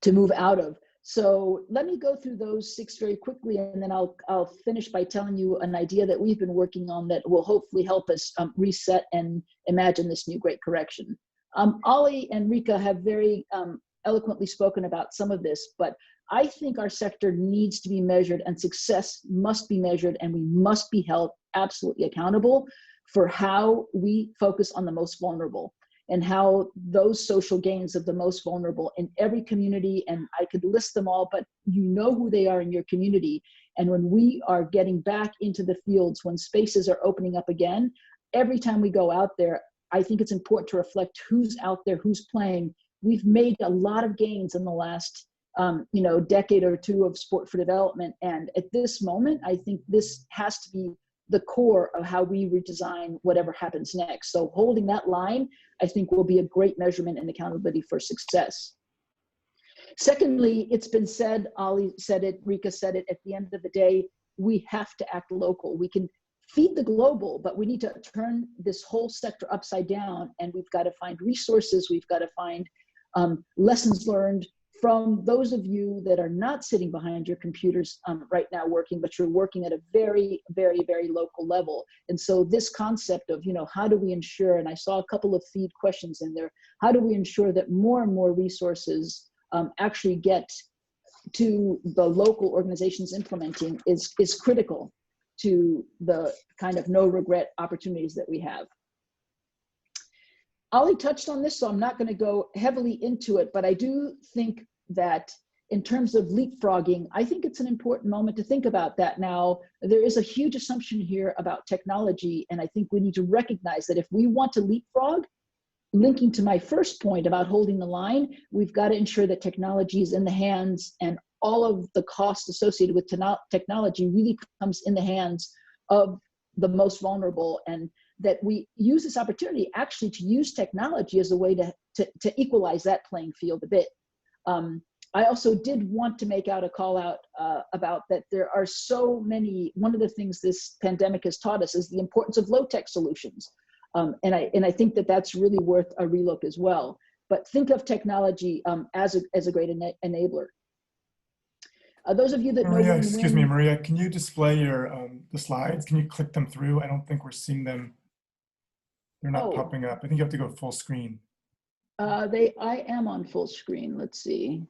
move out of. So let me go through those 6 very quickly, and then I'll finish by telling you an idea that we've been working on that will hopefully help us reset and imagine this new great correction. Ollie and Rekha have very eloquently spoken about some of this, but I think our sector needs to be measured, and success must be measured, and we must be held absolutely accountable for how we focus on the most vulnerable and how those social gains of the most vulnerable in every community, and I could list them all, but you know who they are in your community. And when we are getting back into the fields, when spaces are opening up again, every time we go out there, I think it's important to reflect who's out there, who's playing. We've made a lot of gains in the last decade or two of sport for development. And at this moment, I think this has to be the core of how we redesign whatever happens next. So holding that line, I think, will be a great measurement and accountability for success. Secondly, it's been said, Ollie said it, Rekha said it, at the end of the day, we have to act local. We can feed the global, but we need to turn this whole sector upside down, and we've got to find resources, we've got to find lessons learned from those of you that are not sitting behind your computers right now working, but you're working at a very, very, very local level. And so this concept of, how do we ensure, and I saw a couple of feed questions in there, how do we ensure that more and more resources actually get to the local organizations implementing is critical to the kind of no regret opportunities that we have. Ollie touched on this, so I'm not going to go heavily into it, but I do think that in terms of leapfrogging, I think it's an important moment to think about that now. There is a huge assumption here about technology, and I think we need to recognize that if we want to leapfrog, linking to my first point about holding the line, we've got to ensure that technology is in the hands, and all of the costs associated with technology really comes in the hands of the most vulnerable, and that we use this opportunity actually to use technology as a way to equalize that playing field a bit. I also did want to make out a call out about that there are so many, one of the things this pandemic has taught us is the importance of low-tech solutions. And I think that that's really worth a relook as well. But think of technology as a great enabler. Those of you that Maria, know excuse me, Maria, can you display your the slides? Can you click them through? I don't think we're seeing them. They're not popping up. I think you have to go full screen. I am on full screen. Let's see.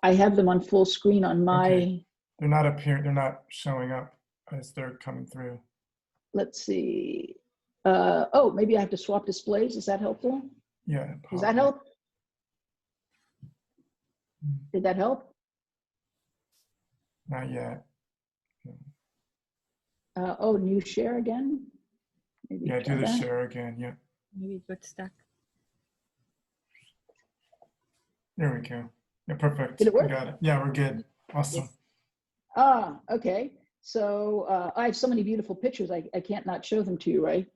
I have them on full screen on my. Okay. They're not up here. They're not showing up as they're coming through. Let's see. Oh, maybe I have to swap displays. Is that helpful? Yeah. Does that help? Did that help? Not yet. Oh, new share again? Maybe Yeah, do the share again. Yeah. Maybe it got stuck. There we go. Yeah, perfect. Did it work? We got it. Yeah, we're good. Awesome. Yes. Ah, okay. So I have so many beautiful pictures. I can't not show them to you, right?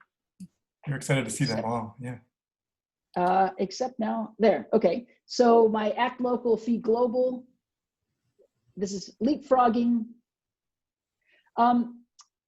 You're excited to see them all. Yeah. Except now, there. Okay. So my Act Local, Feed Global. This is leapfrogging.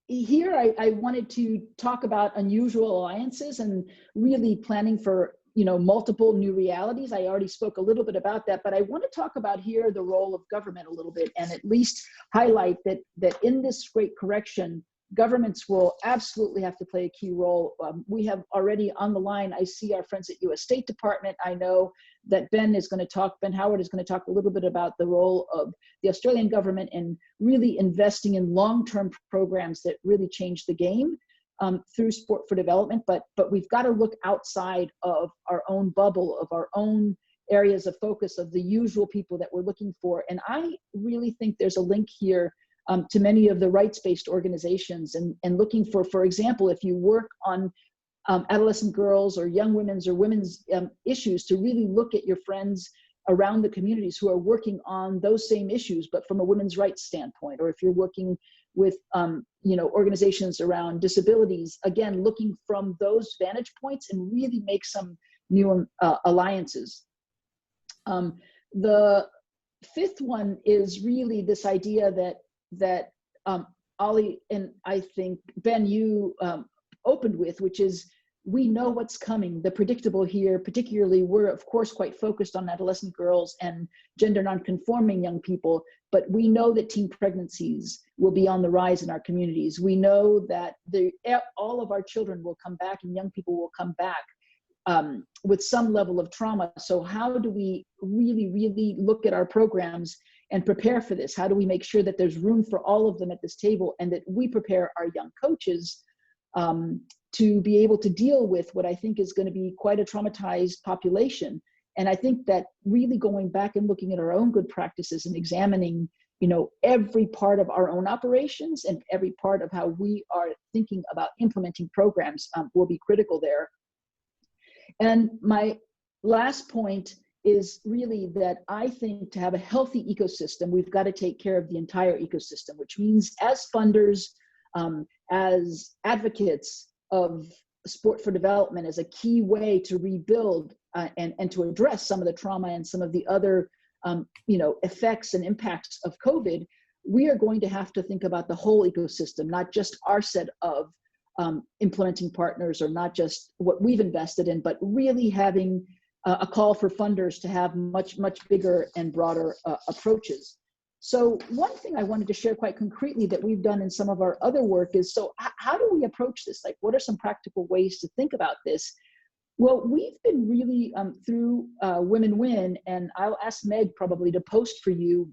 Here I wanted to talk about unusual alliances and really planning for multiple new realities. I already spoke a little bit about that, but I want to talk about here the role of government a little bit, and at least highlight that in this great correction, governments will absolutely have to play a key role. We have already on the line, I see our friends at US State Department. I know that Ben Howard is going to talk a little bit about the role of the Australian government in really investing in long-term programs that really change the game through sport for development. But we've got to look outside of our own bubble, of our own areas of focus, of the usual people that we're looking for. And I really think there's a link here to many of the rights-based organizations and looking for example, if you work on adolescent girls or young women's or women's issues, to really look at your friends around the communities who are working on those same issues, but from a women's rights standpoint, or if you're working with organizations around disabilities, again, looking from those vantage points and really make some new alliances. The fifth one is really this idea that Ollie and I think Ben, you opened with, which is we know what's coming. The predictable here, particularly, we're of course quite focused on adolescent girls and gender nonconforming young people, but we know that teen pregnancies will be on the rise in our communities. We know that all of our children will come back and young people will come back with some level of trauma. So how do we really look at our programs and prepare for this? How do we make sure that there's room for all of them at this table, and that we prepare our young coaches to be able to deal with what I think is going to be quite a traumatized population? And I think that really going back and looking at our own good practices and examining, every part of our own operations and every part of how we are thinking about implementing programs will be critical there. And my last point is really that I think to have a healthy ecosystem, we've got to take care of the entire ecosystem, which means as funders, as advocates of sport for development as a key way to rebuild and to address some of the trauma and some of the other effects and impacts of COVID, we are going to have to think about the whole ecosystem, not just our set of implementing partners, or not just what we've invested in, but really having a call for funders to have much bigger and broader approaches. So one thing I wanted to share quite concretely that we've done in some of our other work is, so how do we approach this? Like, what are some practical ways to think about this? Well, we've been really through Women Win, and I'll ask Meg probably to post for you.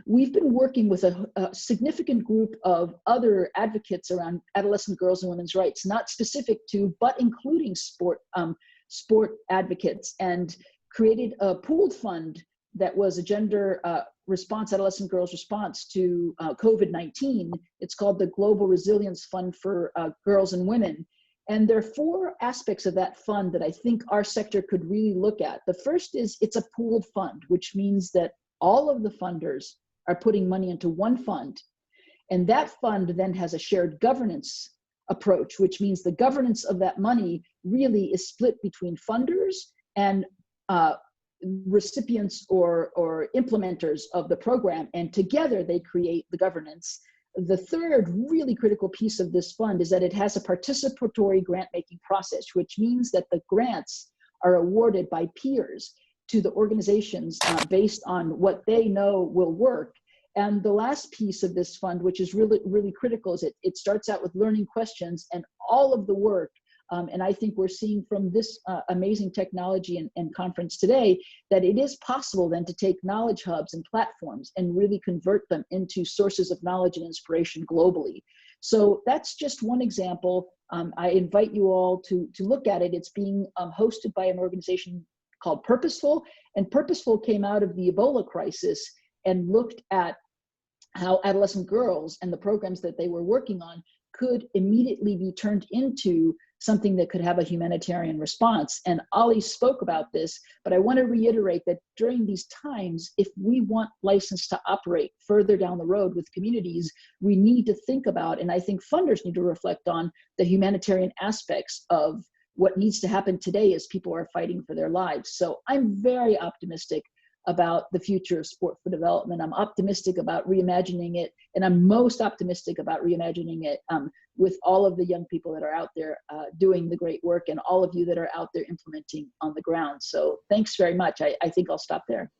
We've been working with a significant group of other advocates around adolescent girls and women's rights, not specific to, but including sport advocates, and created a pooled fund that was a gender response, adolescent girls response to COVID-19. It's called the Global Resilience Fund for Girls and Women. And there are 4 aspects of that fund that I think our sector could really look at. The first is it's a pooled fund, which means that all of the funders are putting money into one fund. And that fund then has a shared governance approach, which means the governance of that money really is split between funders and recipients or implementers of the program, and together they create the governance. The third really critical piece of this fund is that it has a participatory grant-making process, which means that the grants are awarded by peers to the organizations based on what they know will work. And the last piece of this fund, which is really critical, is it starts out with learning questions, and all of the work. And I think we're seeing from this amazing technology and conference today that it is possible then to take knowledge hubs and platforms and really convert them into sources of knowledge and inspiration globally. So that's just one example. I invite you all to look at it. It's being hosted by an organization called Purposeful, and Purposeful came out of the Ebola crisis and looked at how adolescent girls and the programs that they were working on could immediately be turned into something that could have a humanitarian response. And Ollie spoke about this, but I want to reiterate that during these times, if we want license to operate further down the road with communities, we need to think about, and I think funders need to reflect on, the humanitarian aspects of what needs to happen today as people are fighting for their lives. So I'm very optimistic about the future of sport for development. I'm optimistic about reimagining it, and I'm most optimistic about reimagining it with all of the young people that are out there doing the great work, and all of you that are out there implementing on the ground. So thanks very much. I think I'll stop there.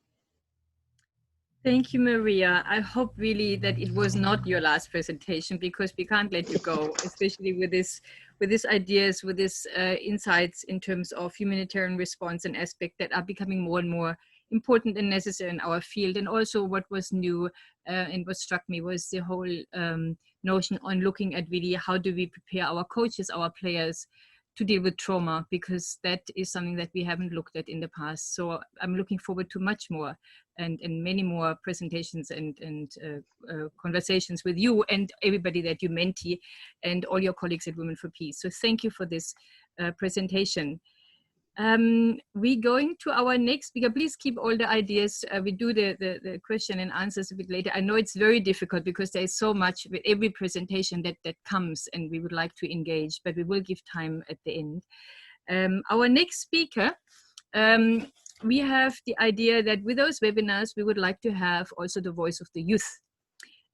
Thank you, Maria. I hope really that it was not your last presentation, because we can't let you go, especially with these ideas, with these insights in terms of humanitarian response and aspect that are becoming more and more important and necessary in our field. And also what was new and what struck me was the whole notion on looking at really how do we prepare our coaches, our players, to deal with trauma, because that is something that we haven't looked at in the past. So I'm looking forward to much more and many more presentations and conversations with you and everybody that you mentee and all your colleagues at Women for Peace. So thank you for this presentation. We're going to our next speaker. Please keep all the ideas. We do the question and answers a bit later. I know it's very difficult because there is so much with every presentation that comes, and we would like to engage, but we will give time at the end. Our next speaker, we have the idea that with those webinars, we would like to have also the voice of the youth.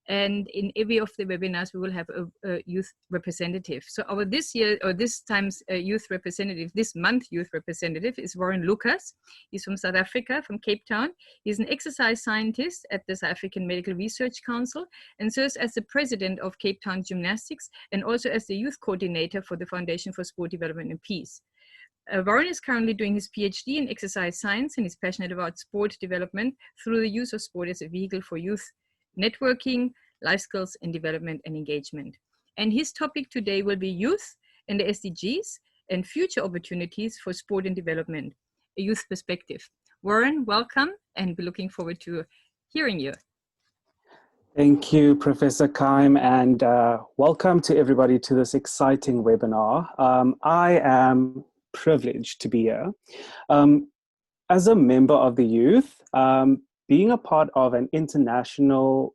And in every of the webinars, we will have a youth representative. So our this time's youth representative, this month youth representative is Warren Lucas. He's from South Africa, from Cape Town. He's an exercise scientist at the South African Medical Research Council and serves as the president of Cape Town Gymnastics and also as the youth coordinator for the Foundation for Sport Development and Peace. Warren is currently doing his PhD in exercise science and is passionate about sport development through the use of sport as a vehicle for youth networking, life skills and development and engagement. And his topic today will be youth and the SDGs and future opportunities for sport and development, a youth perspective. Warren, welcome, and we're looking forward to hearing you. Thank you, Professor Keim, and welcome to everybody to this exciting webinar. I am privileged to be here. As a member of the youth, being a part of an international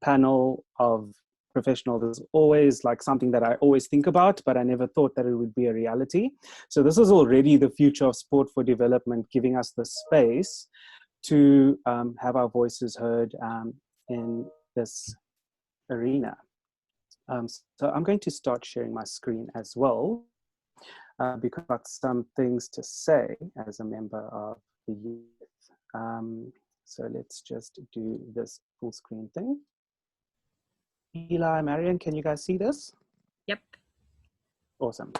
panel of professionals is always like something that I always think about, but I never thought that it would be a reality. So this is already the future of sport for development, giving us the space to have our voices heard in this arena. So I'm going to start sharing my screen as well, because I've got some things to say as a member of the youth. So let's just do this full screen thing. Eli, Marion, can you guys see this? Yep. Awesome.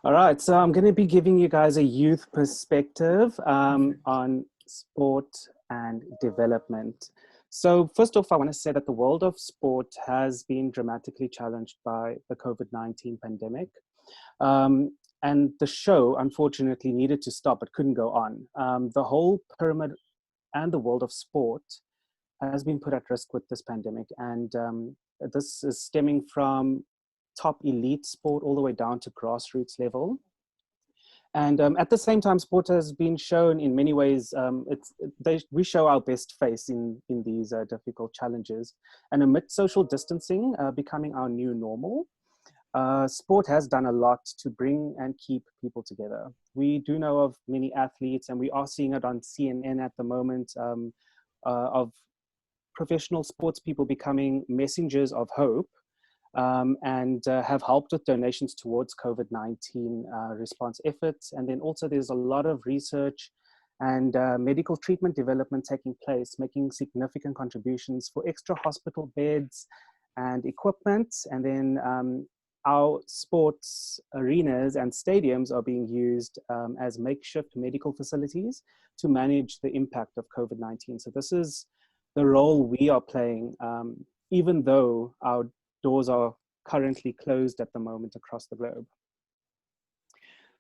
All right, so I'm going to be giving you guys a youth perspective on sport and development. So first off, I want to say that the world of sport has been dramatically challenged by the COVID-19 pandemic. And the show, unfortunately, needed to stop. It couldn't go on. The whole pyramid and the world of sport has been put at risk with this pandemic. And this is stemming from top elite sport all the way down to grassroots level. And at the same time, sport has been shown in many ways, we show our best face in these difficult challenges. And amid social distancing becoming our new normal, sport has done a lot to bring and keep people together. We do know of many athletes, and we are seeing it on CNN at the moment, of professional sports people becoming messengers of hope, and have helped with donations towards COVID-19 response efforts. And then also there's a lot of research and medical treatment development taking place, making significant contributions for extra hospital beds and equipment. And then our sports arenas and stadiums are being used as makeshift medical facilities to manage the impact of COVID-19. So this is the role we are playing, even though our doors are currently closed at the moment across the globe.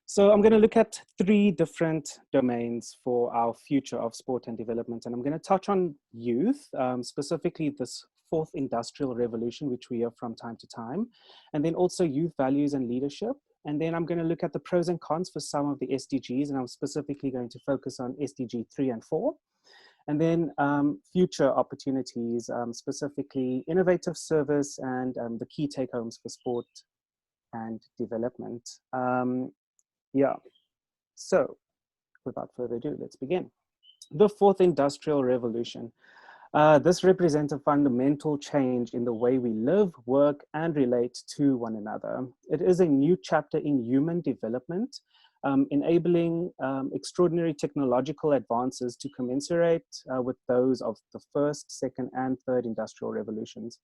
So I'm going to look at 3 different domains for our future of sport and development. And I'm going to touch on youth, specifically this 4th industrial revolution, which we hear from time to time, and then also youth values and leadership. And then I'm going to look at the pros and cons for some of the SDGs, and I'm specifically going to focus on SDG 3 and 4. And then future opportunities, specifically innovative service and the key take-homes for sport and development. Yeah, so without further ado, let's begin. The 4th industrial revolution. This represents a fundamental change in the way we live, work, and relate to one another. It is a new chapter in human development, enabling extraordinary technological advances to commensurate with those of the first, second, and third industrial revolutions.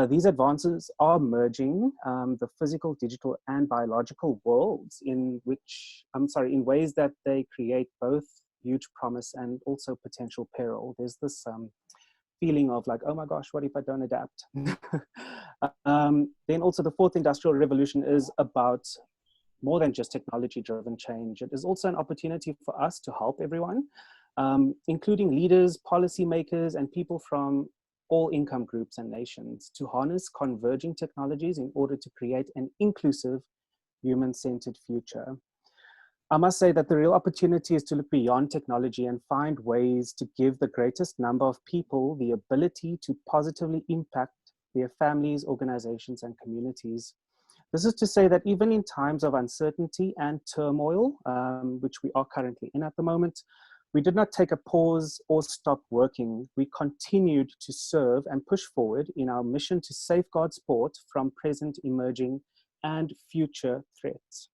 These advances are merging the physical, digital, and biological worlds in ways that they create both huge promise and also potential peril. There's this feeling of like, oh my gosh, what if I don't adapt? Then also the fourth industrial revolution is about more than just technology-driven change. It is also an opportunity for us to help everyone, including leaders, policymakers, and people from all income groups and nations, to harness converging technologies in order to create an inclusive, human-centered future. I must say that the real opportunity is to look beyond technology and find ways to give the greatest number of people the ability to positively impact their families, organizations, and communities. This is to say that even in times of uncertainty and turmoil, which we are currently in at the moment, we did not take a pause or stop working. We continued to serve and push forward in our mission to safeguard sport from present, emerging, and future threats.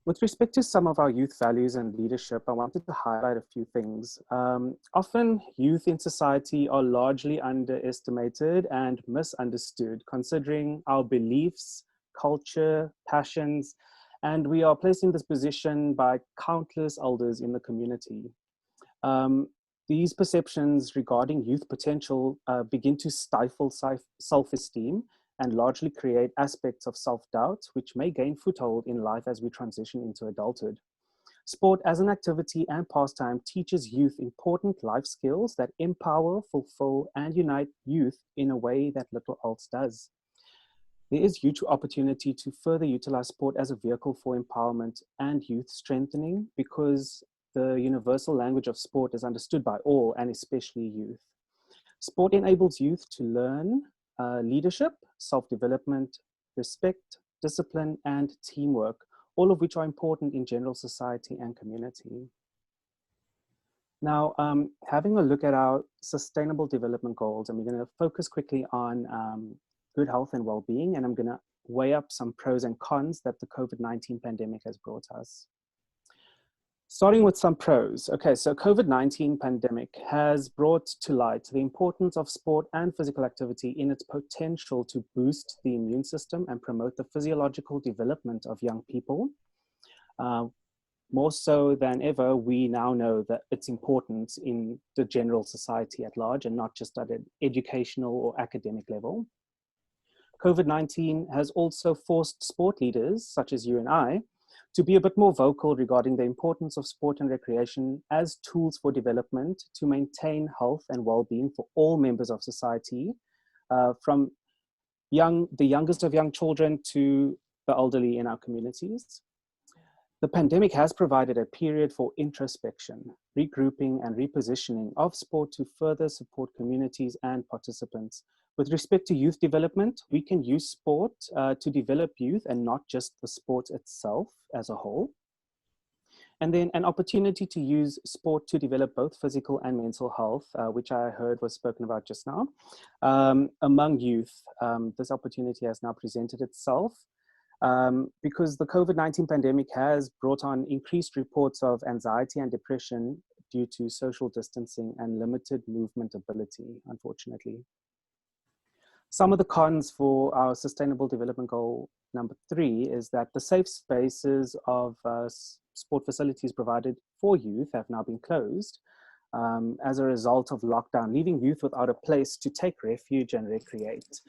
With respect to some of our youth values and leadership, I wanted to highlight a few things. Often youth in society are largely underestimated and misunderstood, considering our beliefs, culture, passions, and we are placed in this position by countless elders in the community. These perceptions regarding youth potential begin to stifle self-esteem and largely create aspects of self-doubt, which may gain foothold in life as we transition into adulthood. Sport as an activity and pastime teaches youth important life skills that empower, fulfill, and unite youth in a way that little else does. There is huge opportunity to further utilize sport as a vehicle for empowerment and youth strengthening, because the universal language of sport is understood by all, and especially youth. Sport enables youth to learn leadership, self-development, respect, discipline, and teamwork, all of which are important in general society and community. Now, having a look at our sustainable development goals, and we're going to focus quickly on good health and well-being, and I'm going to weigh up some pros and cons that the COVID-19 pandemic has brought us. Starting with some pros. Okay, so COVID-19 pandemic has brought to light the importance of sport and physical activity in its potential to boost the immune system and promote the physiological development of young people. More so than ever, we now know that its importance in the general society at large, and not just at an educational or academic level. COVID-19 has also forced sport leaders, such as you and I, to be a bit more vocal regarding the importance of sport and recreation as tools for development to maintain health and well-being for all members of society, from the youngest of young children to the elderly in our communities. The pandemic has provided a period for introspection, regrouping, and repositioning of sport to further support communities and participants. With respect to youth development, we can use sport to develop youth and not just the sport itself as a whole. And then an opportunity to use sport to develop both physical and mental health, which I heard was spoken about just now. Among youth, this opportunity has now presented itself because the COVID-19 pandemic has brought on increased reports of anxiety and depression due to social distancing and limited movement ability, unfortunately. Some of the cons for our Sustainable Development Goal number 3 is that the safe spaces of sport facilities provided for youth have now been closed as a result of lockdown, leaving youth without a place to take refuge and recreate,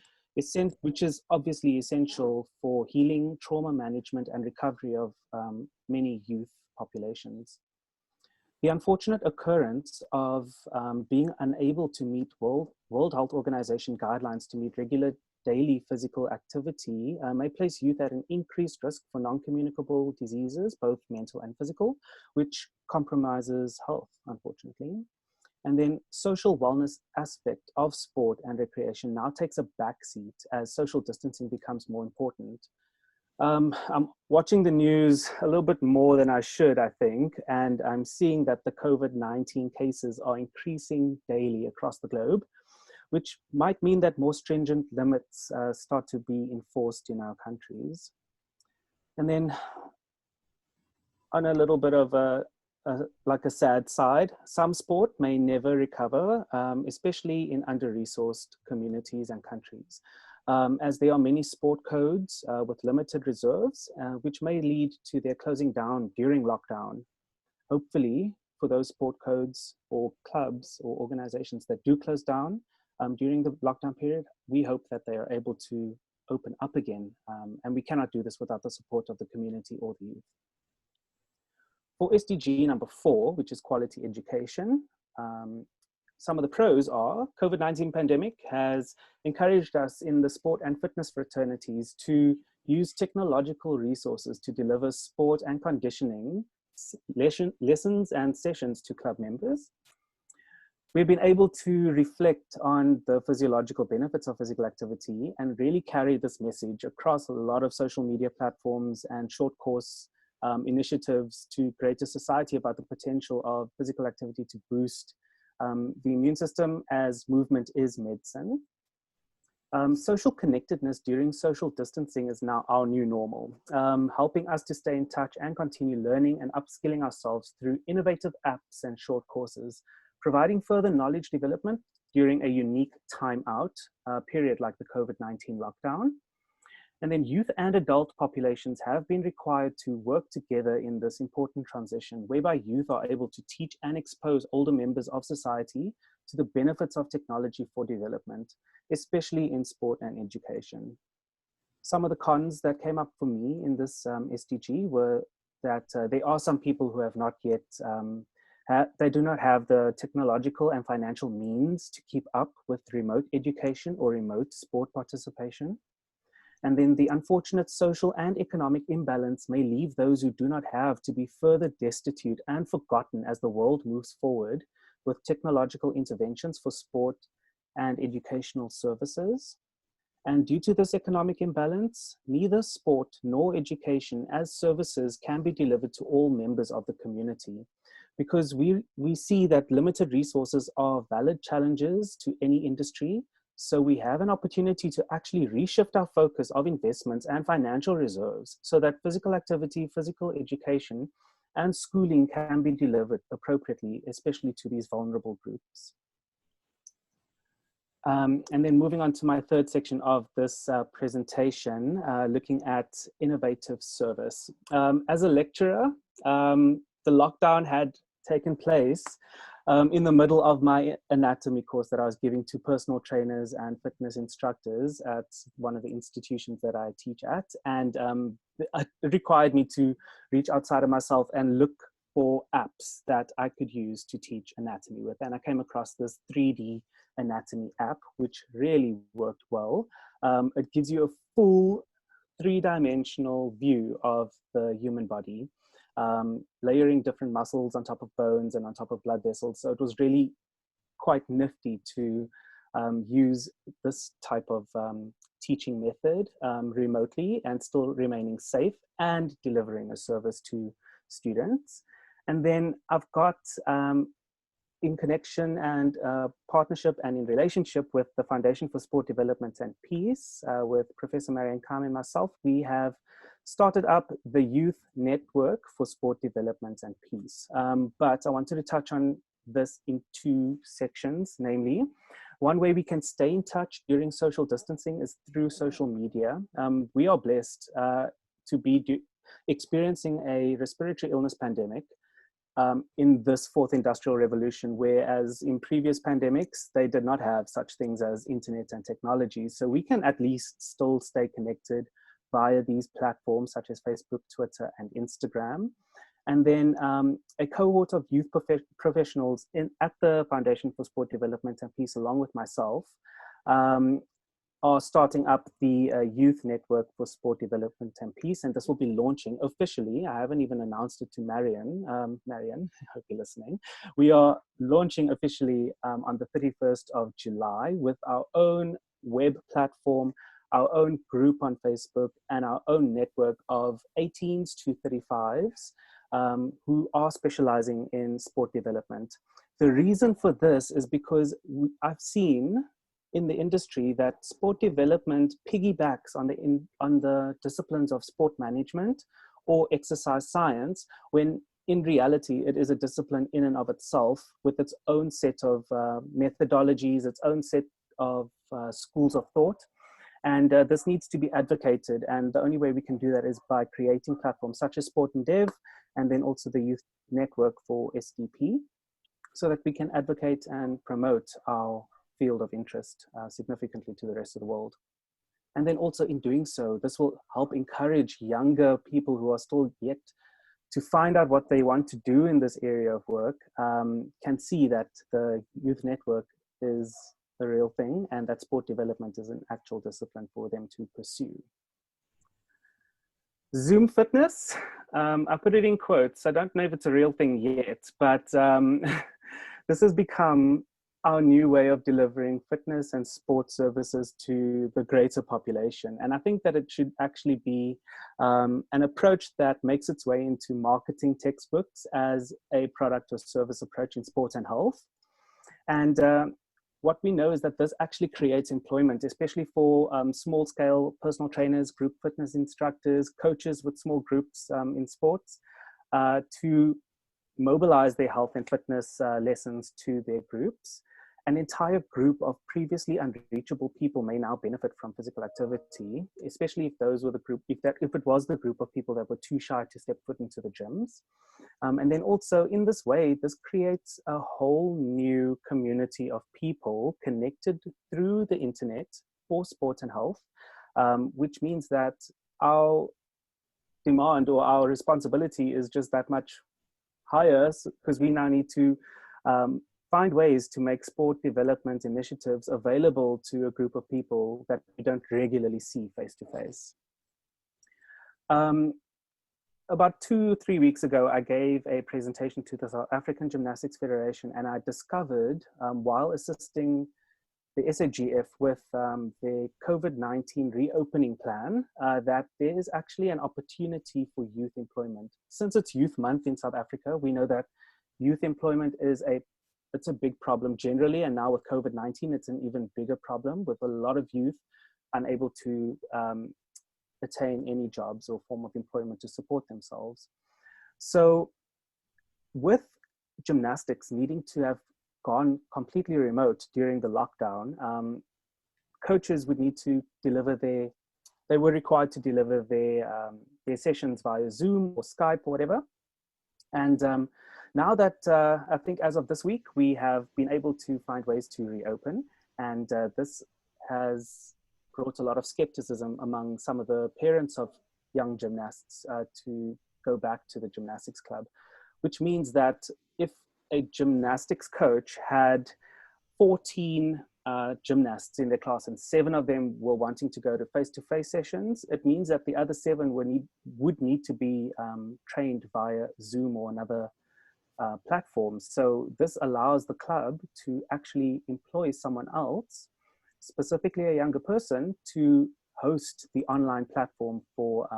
which is obviously essential for healing, trauma management, and recovery of many youth populations. The unfortunate occurrence of being unable to meet World Health Organization guidelines to meet regular daily physical activity may place youth at an increased risk for non-communicable diseases, both mental and physical, which compromises health, unfortunately. And then social wellness aspect of sport and recreation now takes a backseat as social distancing becomes more important. I'm watching the news a little bit more than I should, I think, and I'm seeing that the COVID-19 cases are increasing daily across the globe, which might mean that more stringent limits start to be enforced in our countries. And then on a little bit of like a sad side, some sport may never recover, especially in under-resourced communities and countries, as there are many sport codes with limited reserves, which may lead to their closing down during lockdown. Hopefully, for those sport codes or clubs or organizations that do close down during the lockdown period, we hope that they are able to open up again. And we cannot do this without the support of the community or the youth. For SDG number 4, which is quality education, some of the pros are COVID-19 pandemic has encouraged us in the sport and fitness fraternities to use technological resources to deliver sport and conditioning lessons and sessions to club members. We've been able to reflect on the physiological benefits of physical activity and really carry this message across a lot of social media platforms and short course initiatives to create a society about the potential of physical activity to boost the immune system, as movement is medicine. Social connectedness during social distancing is now our new normal, helping us to stay in touch and continue learning and upskilling ourselves through innovative apps and short courses, providing further knowledge development during a unique timeout period like the COVID-19 lockdown. And then youth and adult populations have been required to work together in this important transition, whereby youth are able to teach and expose older members of society to the benefits of technology for development, especially in sport and education. Some of the cons that came up for me in this SDG were that there are some people who have not yet, they do not have the technological and financial means to keep up with remote education or remote sport participation. And then the unfortunate social and economic imbalance may leave those who do not have to be further destitute and forgotten as the world moves forward with technological interventions for sport and educational services. And due to this economic imbalance, neither sport nor education as services can be delivered to all members of the community, because we see that limited resources are valid challenges to any industry. So we have an opportunity to actually reshift our focus of investments and financial reserves so that physical activity, physical education, and schooling can be delivered appropriately, especially to these vulnerable groups. And then moving on to my third section of this presentation, looking at innovative service. As a lecturer, the lockdown had taken place in the middle of my anatomy course that I was giving to personal trainers and fitness instructors at one of the institutions that I teach at. And it required me to reach outside of myself and look for apps that I could use to teach anatomy with. And I came across this 3D anatomy app, which really worked well. It gives you a full 3-dimensional view of the human body, layering different muscles on top of bones and on top of blood vessels. So it was really quite nifty to use this type of teaching method remotely and still remaining safe and delivering a service to students. And then I've got in connection and partnership and in relationship with the Foundation for Sport Development and Peace with Professor Marion, Keim and myself, we have started up the Youth Network for Sport Development and Peace. But I wanted to touch on this in 2 sections, namely, one way we can stay in touch during social distancing is through social media. We are blessed to be experiencing a respiratory illness pandemic in this 4th industrial revolution, whereas in previous pandemics, they did not have such things as internet and technology. So we can at least still stay connected via these platforms such as Facebook, Twitter, and Instagram. And then a cohort of youth professionals at the Foundation for Sport Development and Peace, along with myself, are starting up the Youth Network for Sport Development and Peace. And this will be launching officially. I haven't even announced it to Marion. Marion, I hope you're listening. We are launching officially on the 31st of July with our own web platform, our own group on Facebook, and our own network of 18s to 35s who are specializing in sport development. The reason for this is because I've seen in the industry that sport development piggybacks on the disciplines of sport management or exercise science, when in reality, it is a discipline in and of itself with its own set of methodologies, its own set of schools of thought. And this needs to be advocated. And the only way we can do that is by creating platforms such as Sport and Dev, and then also the Youth Network for SDP, so that we can advocate and promote our field of interest significantly to the rest of the world. And then also in doing so, this will help encourage younger people who are still yet to find out what they want to do in this area of work, can see that the Youth Network is the real thing and that sport development is an actual discipline for them to pursue. Zoom fitness, I put it in quotes. I don't know if it's a real thing yet, but this has become our new way of delivering fitness and sport services to the greater population. And I think that it should actually be an approach that makes its way into marketing textbooks as a product or service approach in sports and health. And what we know is that this actually creates employment, especially for small scale personal trainers, group fitness instructors, coaches with small groups in sports, to mobilize their health and fitness lessons to their groups. An entire group of previously unreachable people may now benefit from physical activity, especially if those were the group, if it was the group of people that were too shy to step foot into the gyms. And then also in this way, this creates a whole new community of people connected through the internet for sport and health, which means that our demand or our responsibility is just that much higher, because we now need to find ways to make sport development initiatives available to a group of people that we don't regularly see face to face. About 2-3 weeks ago, I gave a presentation to the South African Gymnastics Federation, and I discovered while assisting the SAGF with the COVID-19 reopening plan, that there is actually an opportunity for youth employment. Since it's Youth Month in South Africa, we know that youth employment is it's a big problem generally, and now with COVID-19, it's an even bigger problem with a lot of youth unable to attain any jobs or form of employment to support themselves. So with gymnastics needing to have gone completely remote during the lockdown, coaches would need to deliver they were required to deliver their sessions via Zoom or Skype or whatever. And now that I think as of this week, we have been able to find ways to reopen, and this has brought a lot of skepticism among some of the parents of young gymnasts to go back to the gymnastics club, which means that if a gymnastics coach had 14 gymnasts in their class and 7 of them were wanting to go to face-to-face sessions, it means that the other 7 would need to be trained via Zoom or another platform. So this allows the club to actually employ someone else, specifically a younger person, to host the online platform for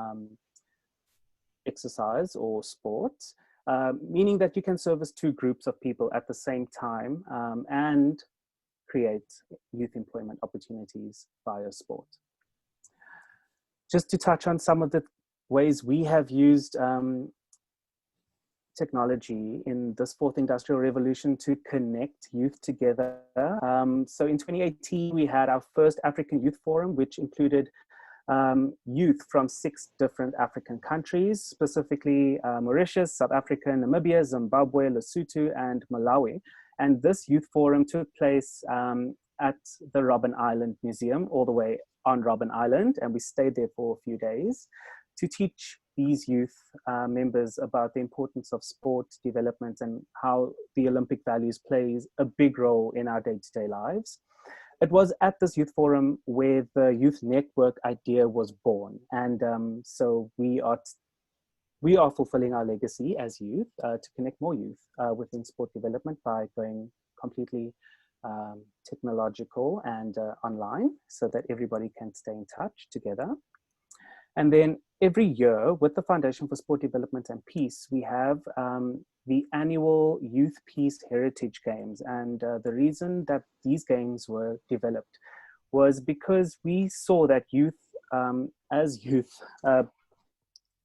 exercise or sports, meaning that you can service 2 groups of people at the same time and create youth employment opportunities via sport. Just to touch on some of the ways we have used technology in this 4th industrial revolution to connect youth together. So in 2018, we had our first African Youth Forum, which included youth from 6 different African countries, specifically Mauritius, South Africa, Namibia, Zimbabwe, Lesotho, and Malawi. And this youth forum took place at the Robben Island Museum, all the way on Robben Island, and we stayed there for a few days to teach these youth members about the importance of sport development and how the Olympic values plays a big role in our day-to-day lives. It was at this youth forum where the Youth Network idea was born. And so we are fulfilling our legacy as youth to connect more youth within sport development by going completely technological and online so that everybody can stay in touch together. And then every year with the Foundation for Sport Development and Peace, we have the annual Youth Peace Heritage Games. And the reason that these games were developed was because we saw that youth, as youth,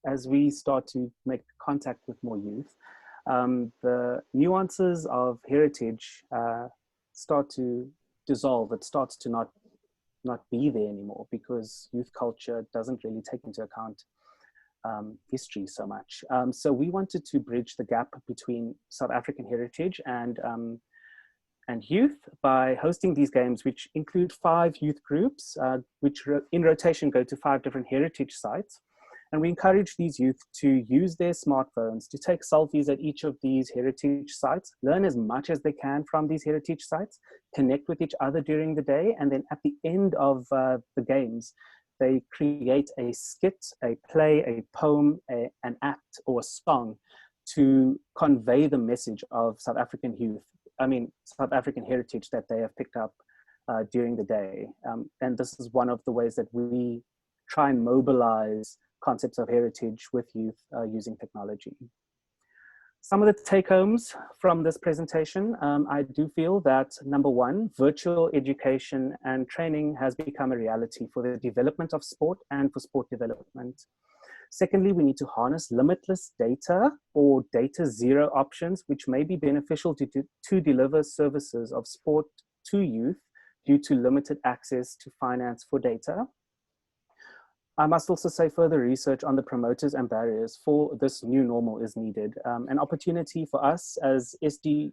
as we start to make contact with more youth, the nuances of heritage start to dissolve. It starts to not be there anymore because youth culture doesn't really take into account history so much. So we wanted to bridge the gap between South African heritage and youth by hosting these games, which include 5 youth groups, which in rotation go to 5 different heritage sites. And we encourage these youth to use their smartphones to take selfies at each of these heritage sites, learn as much as they can from these heritage sites, connect with each other during the day, and then at the end of the games, they create a skit, a play, a poem, an act, or a song to convey the message of South African South African heritage that they have picked up during the day. And this is one of the ways that we try and mobilize concepts of heritage with youth using technology. Some of the take-homes from this presentation, I do feel that, number one, virtual education and training has become a reality for the development of sport and for sport development. Secondly, we need to harness limitless data or data zero options, which may be beneficial to deliver services of sport to youth due to limited access to finance for data. I must also say further research on the promoters and barriers for this new normal is needed. An opportunity for us as SD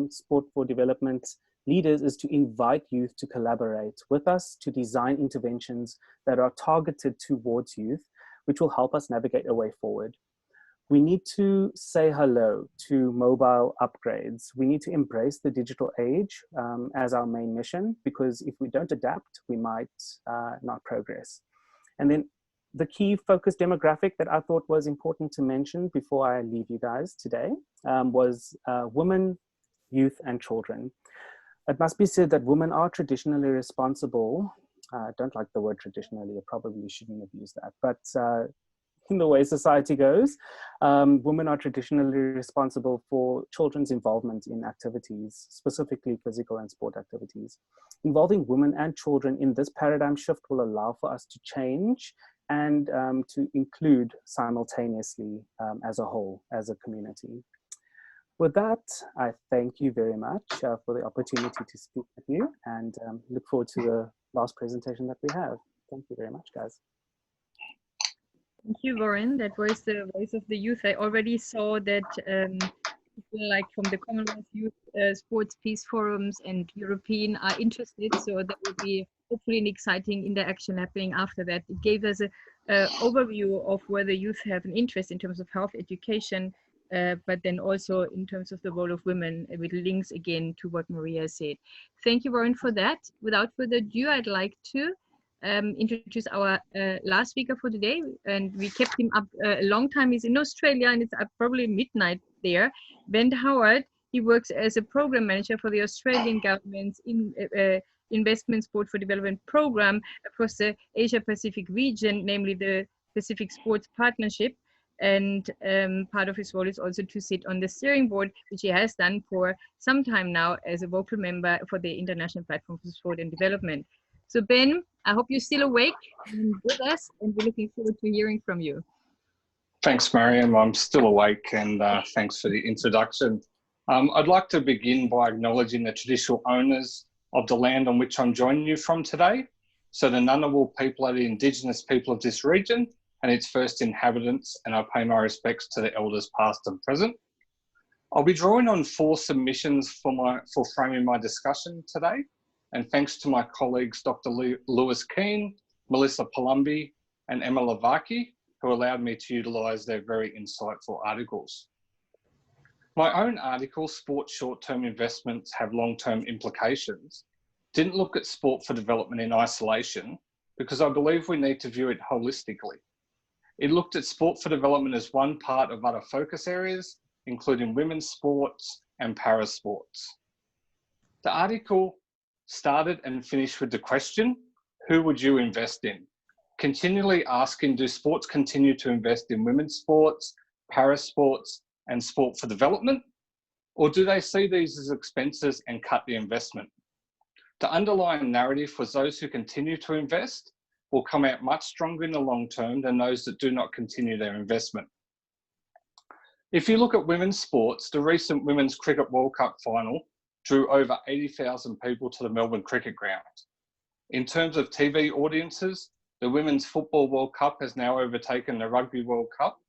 Sport for Development leaders is to invite youth to collaborate with us to design interventions that are targeted towards youth, which will help us navigate a way forward. We need to say hello to mobile upgrades. We need to embrace the digital age as our main mission, because if we don't adapt, we might not progress. And then the key focus demographic that I thought was important to mention before I leave you guys today was women, youth, and children. It must be said that women are traditionally responsible. I don't like the word traditionally, I probably shouldn't have used that, but in the way society goes, women are traditionally responsible for children's involvement in activities, specifically physical and sport activities. Involving women and children in this paradigm shift will allow for us to change and to include simultaneously as a whole, as a community. With that, I thank you very much for the opportunity to speak with you, and look forward to the last presentation that we have. Thank you very much, guys. Thank you, Warren. That was the voice of the youth. I already saw that people like from the Commonwealth Youth Sports Peace Forums and European are interested. So there will be hopefully an exciting interaction happening after that. It gave us an overview of where the youth have an interest in terms of health education, but then also in terms of the role of women, with links again to what Maria said. Thank you, Warren, for that. Without further ado, I'd like to introduce our last speaker for today, and we kept him up a long time. He's in Australia and it's probably midnight there. Ben Howard, he works as a program manager for the Australian government's investment sport for development program across the Asia Pacific region, namely the Pacific Sports Partnership. And part of his role is also to sit on the steering board, which he has done for some time now as a vocal member for the International Platform for Sport and Development. So Ben, I hope you're still awake and with us, and we're looking forward to hearing from you. Thanks, Marion. I'm still awake, and thanks for the introduction. I'd like to begin by acknowledging the traditional owners of the land on which I'm joining you from today. So the Ngunnawal people are the Indigenous people of this region and its first inhabitants, and I pay my respects to the elders past and present. I'll be drawing on 4 submissions for framing my discussion today. And thanks to my colleagues, Dr. Lewis Keim, Melissa Palumbi, and Emma Lavaki, who allowed me to utilise their very insightful articles. My own article, Sport Short-Term Investments Have Long-Term Implications, didn't look at sport for development in isolation, because I believe we need to view it holistically. It looked at sport for development as one part of other focus areas, including women's sports and para sports. The article started and finished with the question, who would you invest in? Continually asking, do sports continue to invest in women's sports, para sports, and sport for development? Or do they see these as expenses and cut the investment? The underlying narrative was those who continue to invest will come out much stronger in the long term than those that do not continue their investment. If you look at women's sports, the recent Women's Cricket World Cup final drew over 80,000 people to the Melbourne Cricket Ground. In terms of TV audiences, the Women's Football World Cup has now overtaken the Rugby World Cup,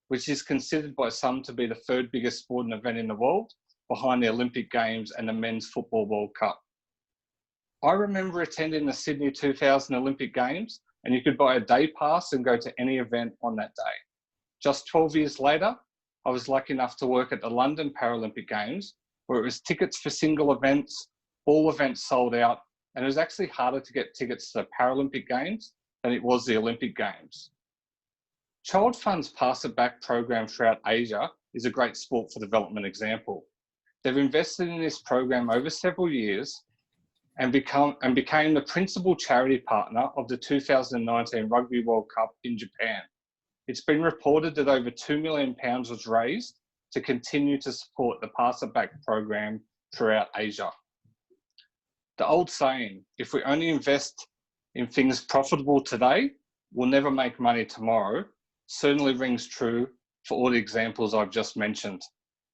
which is considered by some to be the third biggest sporting event in the world, behind the Olympic Games and the Men's Football World Cup. I remember attending the Sydney 2000 Olympic Games, and you could buy a day pass and go to any event on that day. Just 12 years later, I was lucky enough to work at the London Paralympic Games, where it was tickets for single events, all events sold out, and it was actually harder to get tickets to the Paralympic Games than it was the Olympic Games. Child Fund's Pass It Back program throughout Asia is a great sport for development example. They've invested in this program over several years and became the principal charity partner of the 2019 Rugby World Cup in Japan. It's been reported that over £2 million was raised to continue to support the Pass It Back program throughout Asia. The old saying, if we only invest in things profitable today, we'll never make money tomorrow, certainly rings true for all the examples I've just mentioned.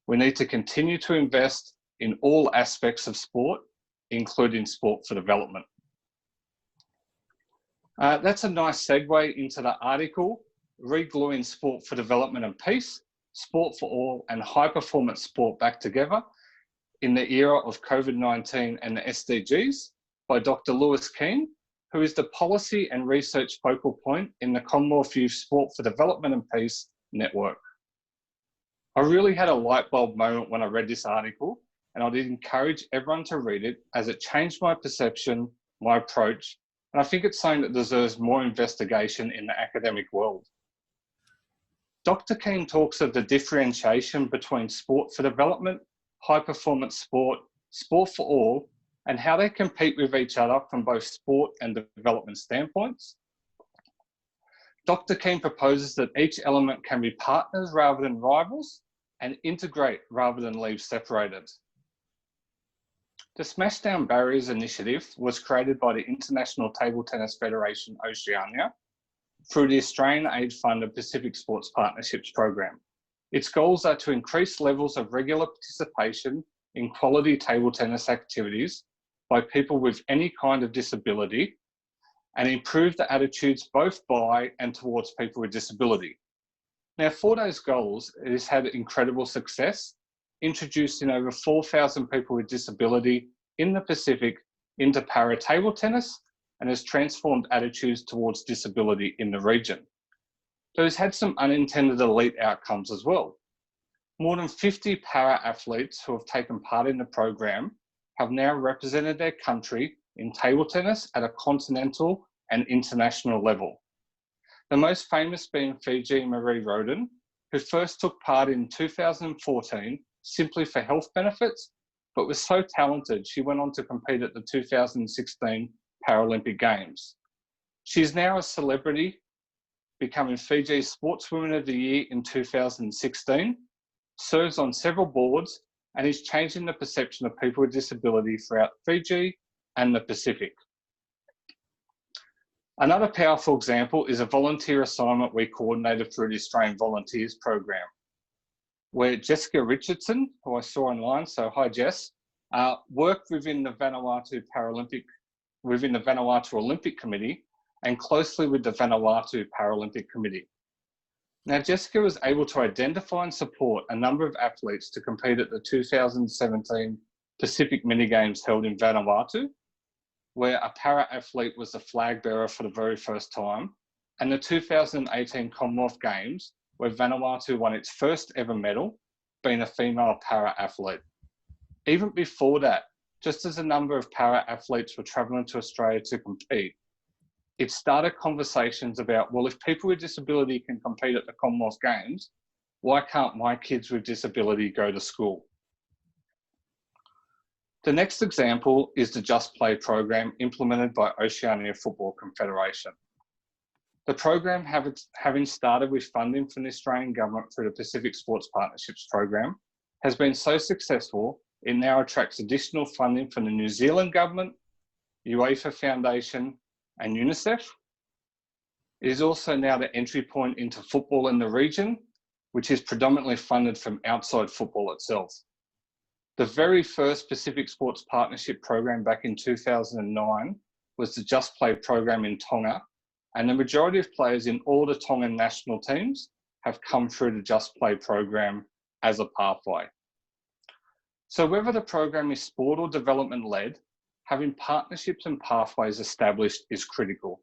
We need to continue to invest in all aspects of sport, including sport for development. That's a nice segue into the article, Regluing Sport for Development and Peace, Sport for All and High Performance Sport Back Together in the Era of COVID-19 and the SDGs by Dr. Keim, who is the Policy and Research Focal Point in the Commonwealth Youth Sport for Development and Peace Network. I really had a light bulb moment when I read this article, and I'd encourage everyone to read it as it changed my perception, my approach, and I think it's something that deserves more investigation in the academic world. Dr. Keim talks of the differentiation between sport for development, high performance sport, sport for all, and how they compete with each other from both sport and development standpoints. Dr. Keim proposes that each element can be partners rather than rivals and integrate rather than leave separated. The Smash Down Barriers initiative was created by the International Table Tennis Federation Oceania through the Australian aid-funded Pacific Sports Partnerships program. Its goals are to increase levels of regular participation in quality table tennis activities by people with any kind of disability and improve the attitudes both by and towards people with disability. Now, for those goals, it has had incredible success, introducing over 4,000 people with disability in the Pacific into para table tennis and has transformed attitudes towards disability in the region. But it's had some unintended elite outcomes as well. More than 50 para athletes who have taken part in the program have now represented their country in table tennis at a continental and international level. The most famous being Fiji Marie Roden, who first took part in 2014 simply for health benefits, but was so talented she went on to compete at the 2016 Paralympic Games. She is now a celebrity, becoming Fiji's Sportswoman of the Year in 2016, serves on several boards, and is changing the perception of people with disability throughout Fiji and the Pacific. Another powerful example is a volunteer assignment we coordinated through the Australian Volunteers Program, where Jessica Richardson, who I saw online, so hi Jess, worked within the Vanuatu Olympic Committee and closely with the Vanuatu Paralympic Committee. Now, Jessica was able to identify and support a number of athletes to compete at the 2017 Pacific Mini Games held in Vanuatu, where a para athlete was the flag bearer for the very first time, and the 2018 Commonwealth Games, where Vanuatu won its first ever medal, being a female para athlete. Even before that, just as a number of para athletes were travelling to Australia to compete, it started conversations about, well, if people with disability can compete at the Commonwealth Games, why can't my kids with disability go to school? The next example is the Just Play program implemented by Oceania Football Confederation. The program, having started with funding from the Australian government through the Pacific Sports Partnerships program, has been so successful, it now attracts additional funding from the New Zealand government, UEFA Foundation, and UNICEF, It is also now the entry point into football in the region, which is predominantly funded from outside football itself. The very first Pacific Sports Partnership program back in 2009 was the Just Play program in Tonga, and the majority of players in all the Tongan national teams have come through the Just Play program as a pathway. So whether the program is sport or development led, having partnerships and pathways established is critical.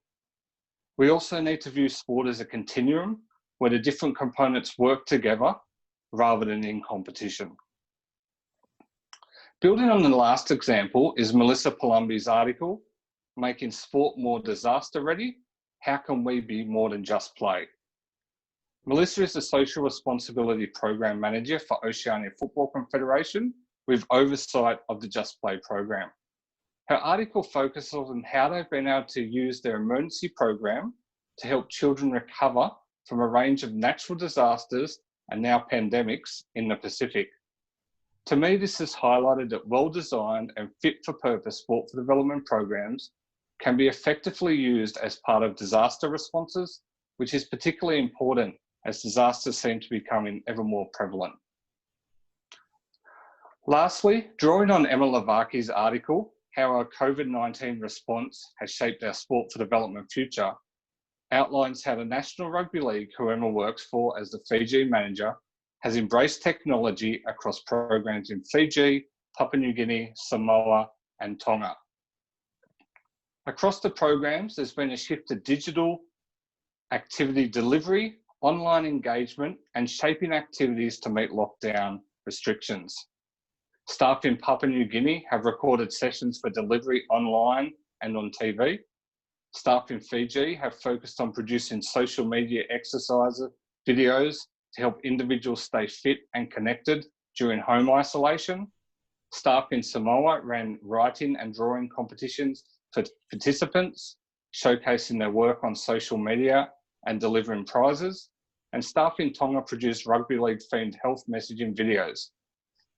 We also need to view sport as a continuum where the different components work together rather than in competition. Building on the last example is Melissa Palumbi's article, Making Sport More Disaster Ready, How Can We Be More Than Just Play? Melissa is the Social Responsibility Program Manager for Oceania Football Confederation with oversight of the Just Play program. Her article focuses on how they've been able to use their emergency program to help children recover from a range of natural disasters and now pandemics in the Pacific. To me, this has highlighted that well-designed and fit-for-purpose sport for development programs can be effectively used as part of disaster responses, which is particularly important as disasters seem to be becoming ever more prevalent. Lastly, drawing on Emma Lavaki's article, How Our COVID-19 Response Has Shaped Our Sport for Development Future, outlines how the National Rugby League, who Emma works for as the Fiji manager, has embraced technology across programs in Fiji, Papua New Guinea, Samoa, and Tonga. Across the programs, there's been a shift to digital activity delivery, online engagement, and shaping activities to meet lockdown restrictions. Staff in Papua New Guinea have recorded sessions for delivery online and on TV. Staff in Fiji have focused on producing social media exercise videos to help individuals stay fit and connected during home isolation. Staff in Samoa ran writing and drawing competitions for participants, showcasing their work on social media and delivering prizes. And staff in Tonga produced rugby league themed health messaging videos.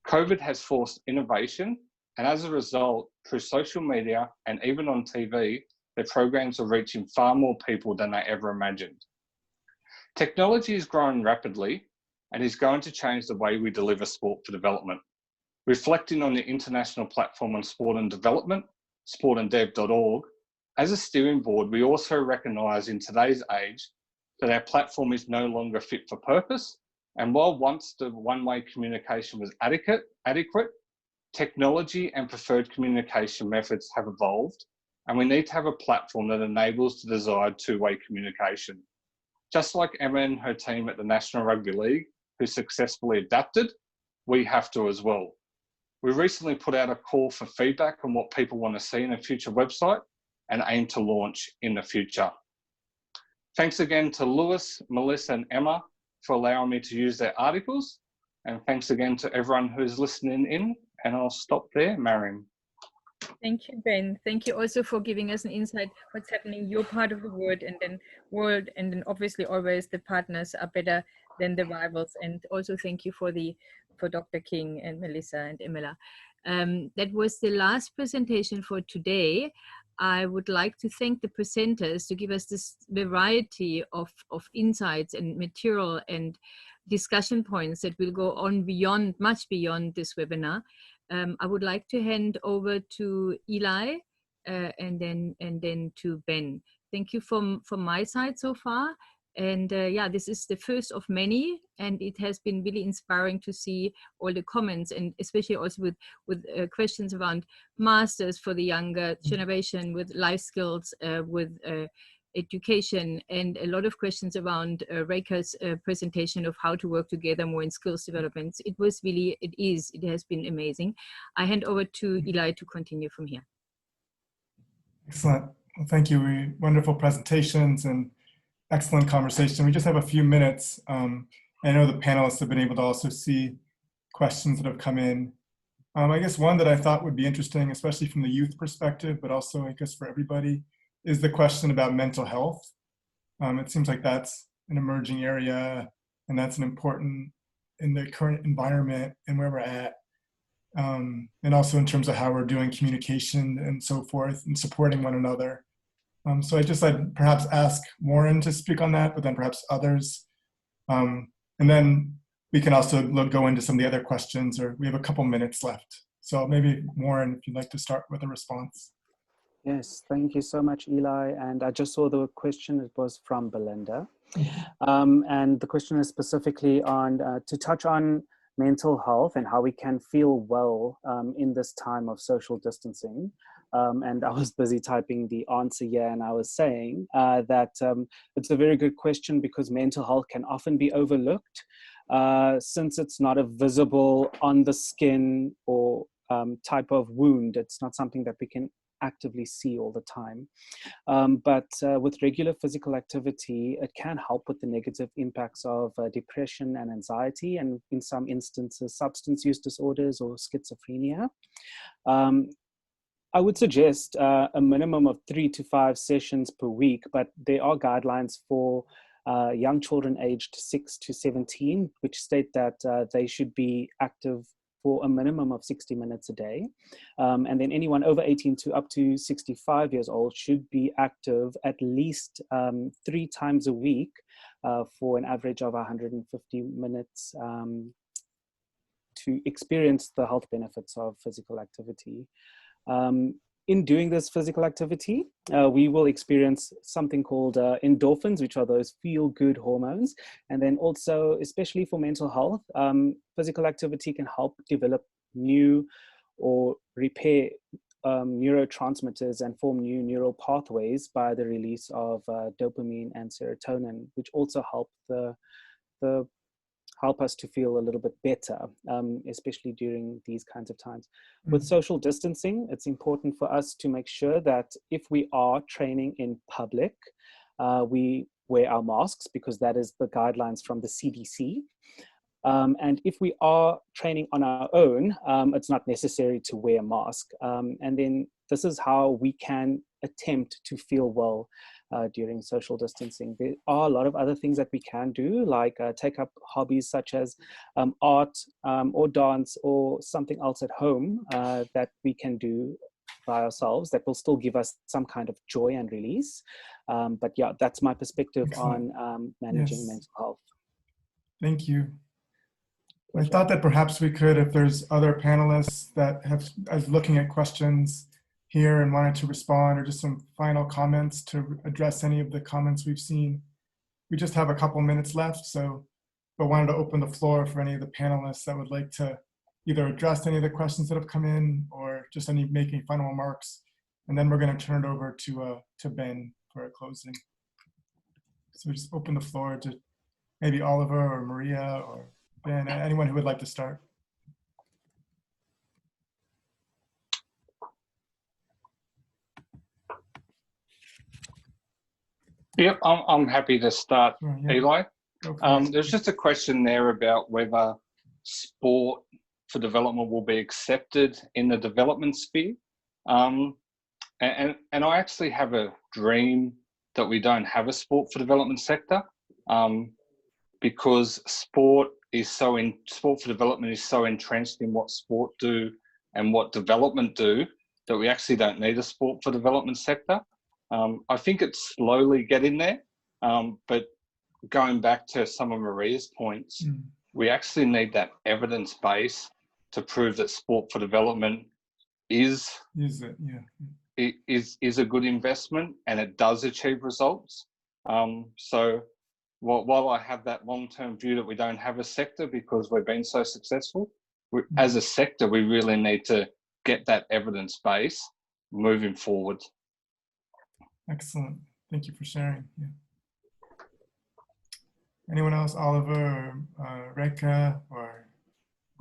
COVID has forced innovation, and as a result, through social media and even on TV, their programs are reaching far more people than they ever imagined. Technology is growing rapidly and is going to change the way we deliver sport for development. Reflecting on the international platform on sport and development, sportanddev.org, as a steering board, we also recognise in today's age that our platform is no longer fit for purpose. And while once the one-way communication was adequate, technology and preferred communication methods have evolved, and we need to have a platform that enables the desired two-way communication. Just like Emma and her team at the National Rugby League, who successfully adapted, we have to as well. We recently put out a call for feedback on what people want to see in a future website and aim to launch in the future. Thanks again to Lewis, Melissa and Emma for allowing me to use their articles. And thanks again to everyone who's listening in. And I'll stop there, Marion. Thank you, Ben. Thank you also for giving us an insight what's happening in your part of the world, and then obviously always the partners are better than the rivals. And also thank you for Dr. King and Melissa and Emila. That was the last presentation for today. I would like to thank the presenters to give us this variety of insights and material and discussion points that will go on beyond, much beyond this webinar. I would like to hand over to Eli and then to Ben. Thank you from my side so far. And yeah, this is the first of many, and it has been really inspiring to see all the comments, and especially also with questions around masters for the younger generation, with life skills, with education, and a lot of questions around Rekha's presentation of how to work together more in skills development. It has been amazing. I hand over to Eli to continue from here. Excellent. Well, thank you. Wonderful presentations and excellent conversation. We just have a few minutes. I know the panelists have been able to also see questions that have come in. I guess one that I thought would be interesting, especially from the youth perspective, but also I guess for everybody, is the question about mental health. It seems like that's an emerging area, and that's an important in the current environment and where we're at. And also in terms of how we're doing communication and so forth and supporting one another. So I'd perhaps ask Warren to speak on that, but then perhaps others. And then we can also go into some of the other questions, or we have a couple minutes left. So maybe Warren, if you'd like to start with a response. Yes, thank you so much, Eli. And I just saw the question, it was from Belinda. And the question is specifically on, to touch on mental health and how we can feel well in this time of social distancing. And I was busy typing the answer here, and I was saying that it's a very good question because mental health can often be overlooked since it's not a visible on the skin or type of wound. It's not something that we can actively see all the time. But with regular physical activity, it can help with the negative impacts of depression and anxiety, and in some instances, substance use disorders or schizophrenia. I would suggest a minimum of 3 to 5 sessions per week, but there are guidelines for young children aged 6 to 17, which state that they should be active for a minimum of 60 minutes a day. And then anyone over 18 to up to 65 years old should be active at least 3 times a week for an average of 150 minutes to experience the health benefits of physical activity. In doing this physical activity, we will experience something called endorphins, which are those feel-good hormones. And then also, especially for mental health, physical activity can help develop new or repair neurotransmitters and form new neural pathways by the release of dopamine and serotonin, which also help us to feel a little bit better, especially during these kinds of times. With social distancing, it's important for us to make sure that if we are training in public, we wear our masks because that is the guidelines from the CDC. And if we are training on our own, it's not necessary to wear a mask. And then this is how we can attempt to feel well during social distancing. There are a lot of other things that we can do, like take up hobbies such as art or dance or something else at home that we can do by ourselves that will still give us some kind of joy and release. But yeah, that's my perspective on managing mental health. Thank you. I thought that perhaps we could, if there's other panelists that are looking at questions here and wanted to respond, or just some final comments to address any of the comments we've seen. We just have a couple minutes left, so I wanted to open the floor for any of the panelists that would like to either address any of the questions that have come in or just make any final remarks. And then we're going to turn it over to Ben for a closing. So we just open the floor to maybe Oliver or Maria or Ben, anyone who would like to start. Yep, I'm happy to start, Yeah. Eli. There's just a question there about whether sport for development will be accepted in the development sphere. And I actually have a dream that we don't have a sport for development sector, because sport for development is so entrenched in what sport do and what development do that we actually don't need a sport for development sector. I think it's slowly getting there, but going back to some of Maria's points, we actually need that evidence base to prove that sport for development is a good investment and it does achieve results. So while I have that long-term view that we don't have a sector because we've been so successful, as a sector, we really need to get that evidence base moving forward. Excellent. Thank you for sharing. Yeah. Anyone else, Oliver or Rekha, or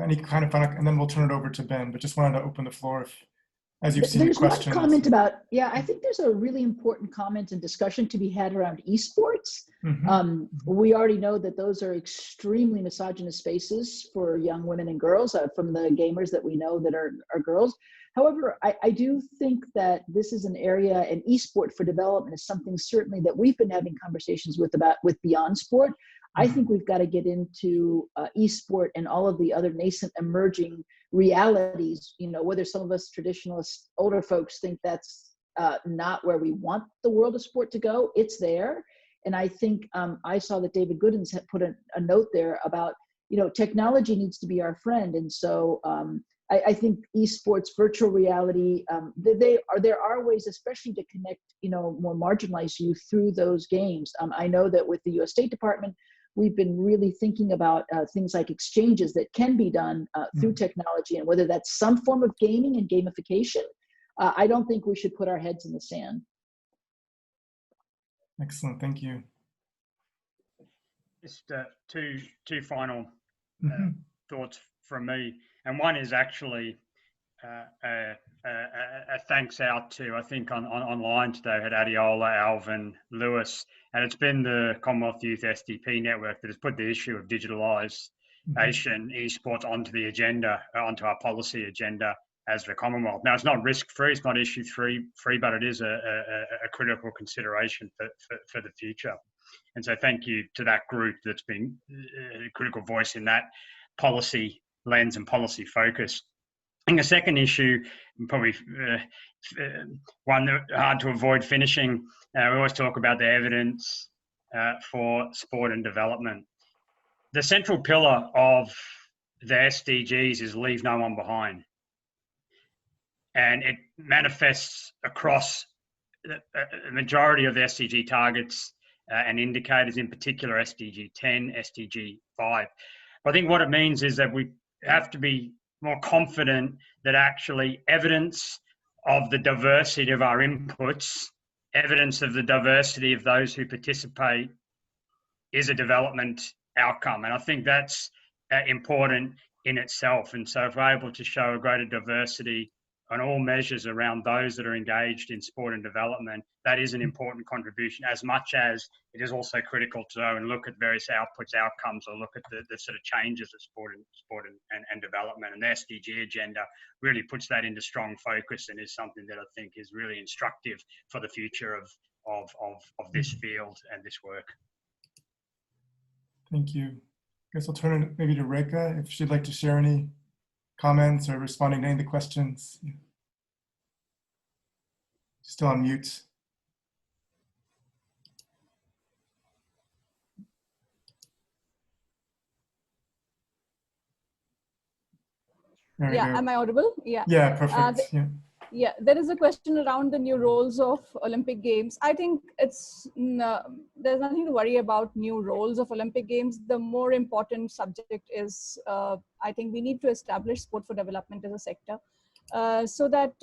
any kind of final, and then we'll turn it over to Ben, but just wanted to open the floor as you've seen the questions. There's one comment about, I think there's a really important comment and discussion to be had around esports. We already know that those are extremely misogynist spaces for young women and girls from the gamers that we know that are girls. However, I do think that this is an area, and esport for development is something certainly that we've been having conversations with beyond sport. I think we've got to get into esport and all of the other nascent emerging realities, whether some of us traditionalist older folks think that's not where we want the world of sport to go. It's there. And I think I saw that David Goodins had put a note there about, technology needs to be our friend. And so I think esports, virtual reality, there are ways, especially to connect, more marginalized youth through those games. I know that with the U.S. State Department, we've been really thinking about things like exchanges that can be done through technology, and whether that's some form of gaming and gamification. I don't think we should put our heads in the sand. Excellent, thank you. Just two final thoughts from me, and one is actually a thanks out to, I think online today, we had Adiola, Alvin, Lewis, and it's been the Commonwealth Youth SDP network that has put the issue of digitalization, esports onto the agenda, onto our policy agenda as the Commonwealth. Now, it's not risk-free, it's not issue-free, but it is a critical consideration for the future. And so thank you to that group that's been a critical voice in that policy lens and policy focus. I think a second issue, probably one that hard to avoid finishing, we always talk about the evidence for sport and development. The central pillar of the SDGs is leave no one behind. And it manifests across the majority of the SDG targets and indicators, in particular SDG 10, SDG 5. But I think what it means is that we have to be more confident that actually evidence of the diversity of our inputs, evidence of the diversity of those who participate, is a development outcome. And I think that's important in itself. And so if we're able to show a greater diversity on all measures around those that are engaged in sport and development, that is an important contribution, as much as it is also critical to know and look at various outputs, outcomes, or look at the sort of changes of sport and development. And the SDG agenda really puts that into strong focus and is something that I think is really instructive for the future of this field and this work. Thank you. I guess I'll turn it maybe to Rekha if she'd like to share any comments or responding to any of the questions. Still on mute. Yeah, am I audible? Yeah. Yeah, perfect. Yeah, there is a question around the new roles of Olympic Games. I think there's nothing to worry about new roles of Olympic Games. The more important subject is, I think we need to establish sport for development as a sector so that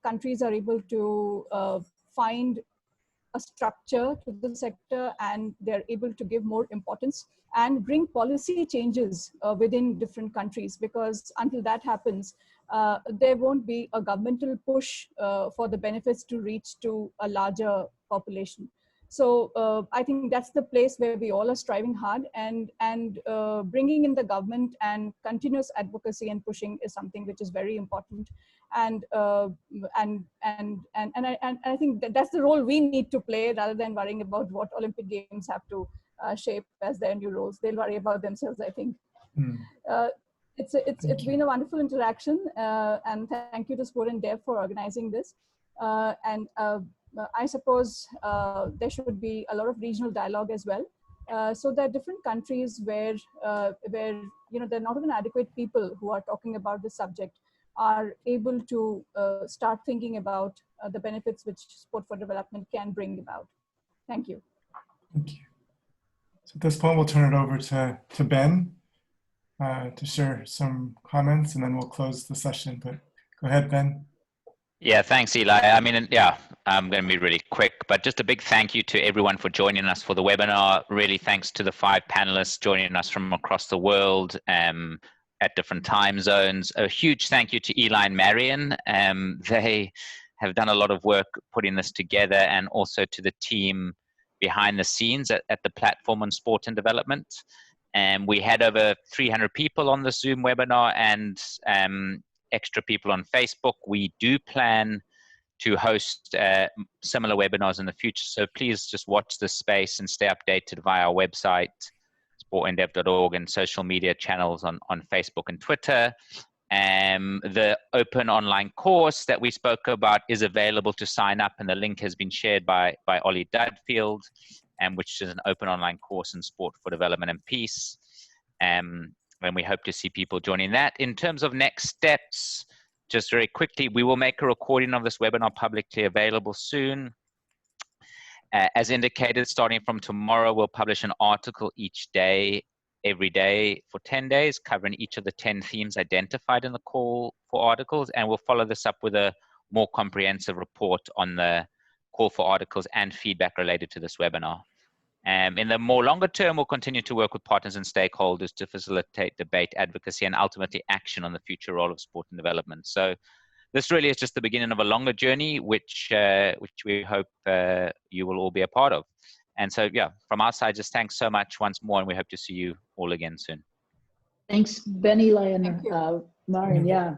countries are able to find a structure to the sector, and they're able to give more importance and bring policy changes within different countries, because until that happens, there won't be a governmental push for the benefits to reach to a larger population. So I think that's the place where we all are striving hard, and bringing in the government and continuous advocacy and pushing is something which is very important. And I think that's the role we need to play, rather than worrying about what Olympic Games have to shape as their new roles. They'll worry about themselves, I think. It's been a wonderful interaction, and thank you to Sport and Dev for organizing this. I suppose there should be a lot of regional dialogue as well, so that different countries where there are not even adequate people who are talking about this subject are able to start thinking about the benefits which sport for development can bring about. Thank you. Thank you. So at this point, we'll turn it over to Ben to share some comments, and then we'll close the session. But go ahead, Ben. Yeah, thanks, Eli. I mean, yeah, I'm going to be really quick, but just a big thank you to everyone for joining us for the webinar. Really thanks to the 5 panelists joining us from across the world at different time zones. A huge thank you to Eli and Marion. They have done a lot of work putting this together, and also to the team behind the scenes at the platform on sport and development. We had over 300 people on the Zoom webinar, and extra people on Facebook. We do plan to host similar webinars in the future, so please just watch this space and stay updated via our website, sportanddev.org, and social media channels on Facebook and Twitter. The open online course that we spoke about is available to sign up, and the link has been shared by Ollie Dudfield, which is an open online course in sport for development and peace. And we hope to see people joining that. In terms of next steps, just very quickly, we will make a recording of this webinar publicly available soon. As indicated, starting from tomorrow, we'll publish an article each day, every day for 10 days, covering each of the 10 themes identified in the call for articles. And we'll follow this up with a more comprehensive report on the call for articles and feedback related to this webinar. In the more longer term, we'll continue to work with partners and stakeholders to facilitate debate, advocacy, and ultimately action on the future role of sport and development. So this really is just the beginning of a longer journey, which we hope you will all be a part of. And so, yeah, from our side, just thanks so much once more, and we hope to see you all again soon. Thanks, Ben, Eli, and Marion. Yeah.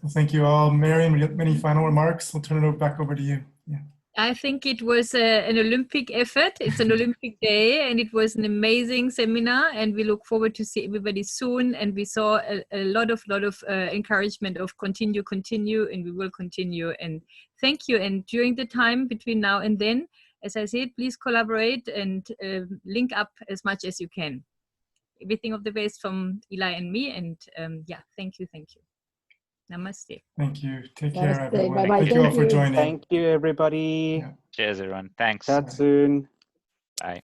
Well, thank you all. Marion, we have many final remarks. We'll turn it back over to you. Yeah. I think it was an Olympic effort. It's an Olympic day, and it was an amazing seminar, and we look forward to see everybody soon. And we saw a lot of encouragement of continue, and we will continue. And thank you. And during the time between now and then, as I said, please collaborate and link up as much as you can. Everything of the best from Eli and me. And yeah, thank you. Namaste. Thank you. Take care, Namaste. everyone. Bye-bye. Thank you all for joining. Thank you, everybody. Yeah. Cheers, everyone. Thanks. Chat soon. Bye.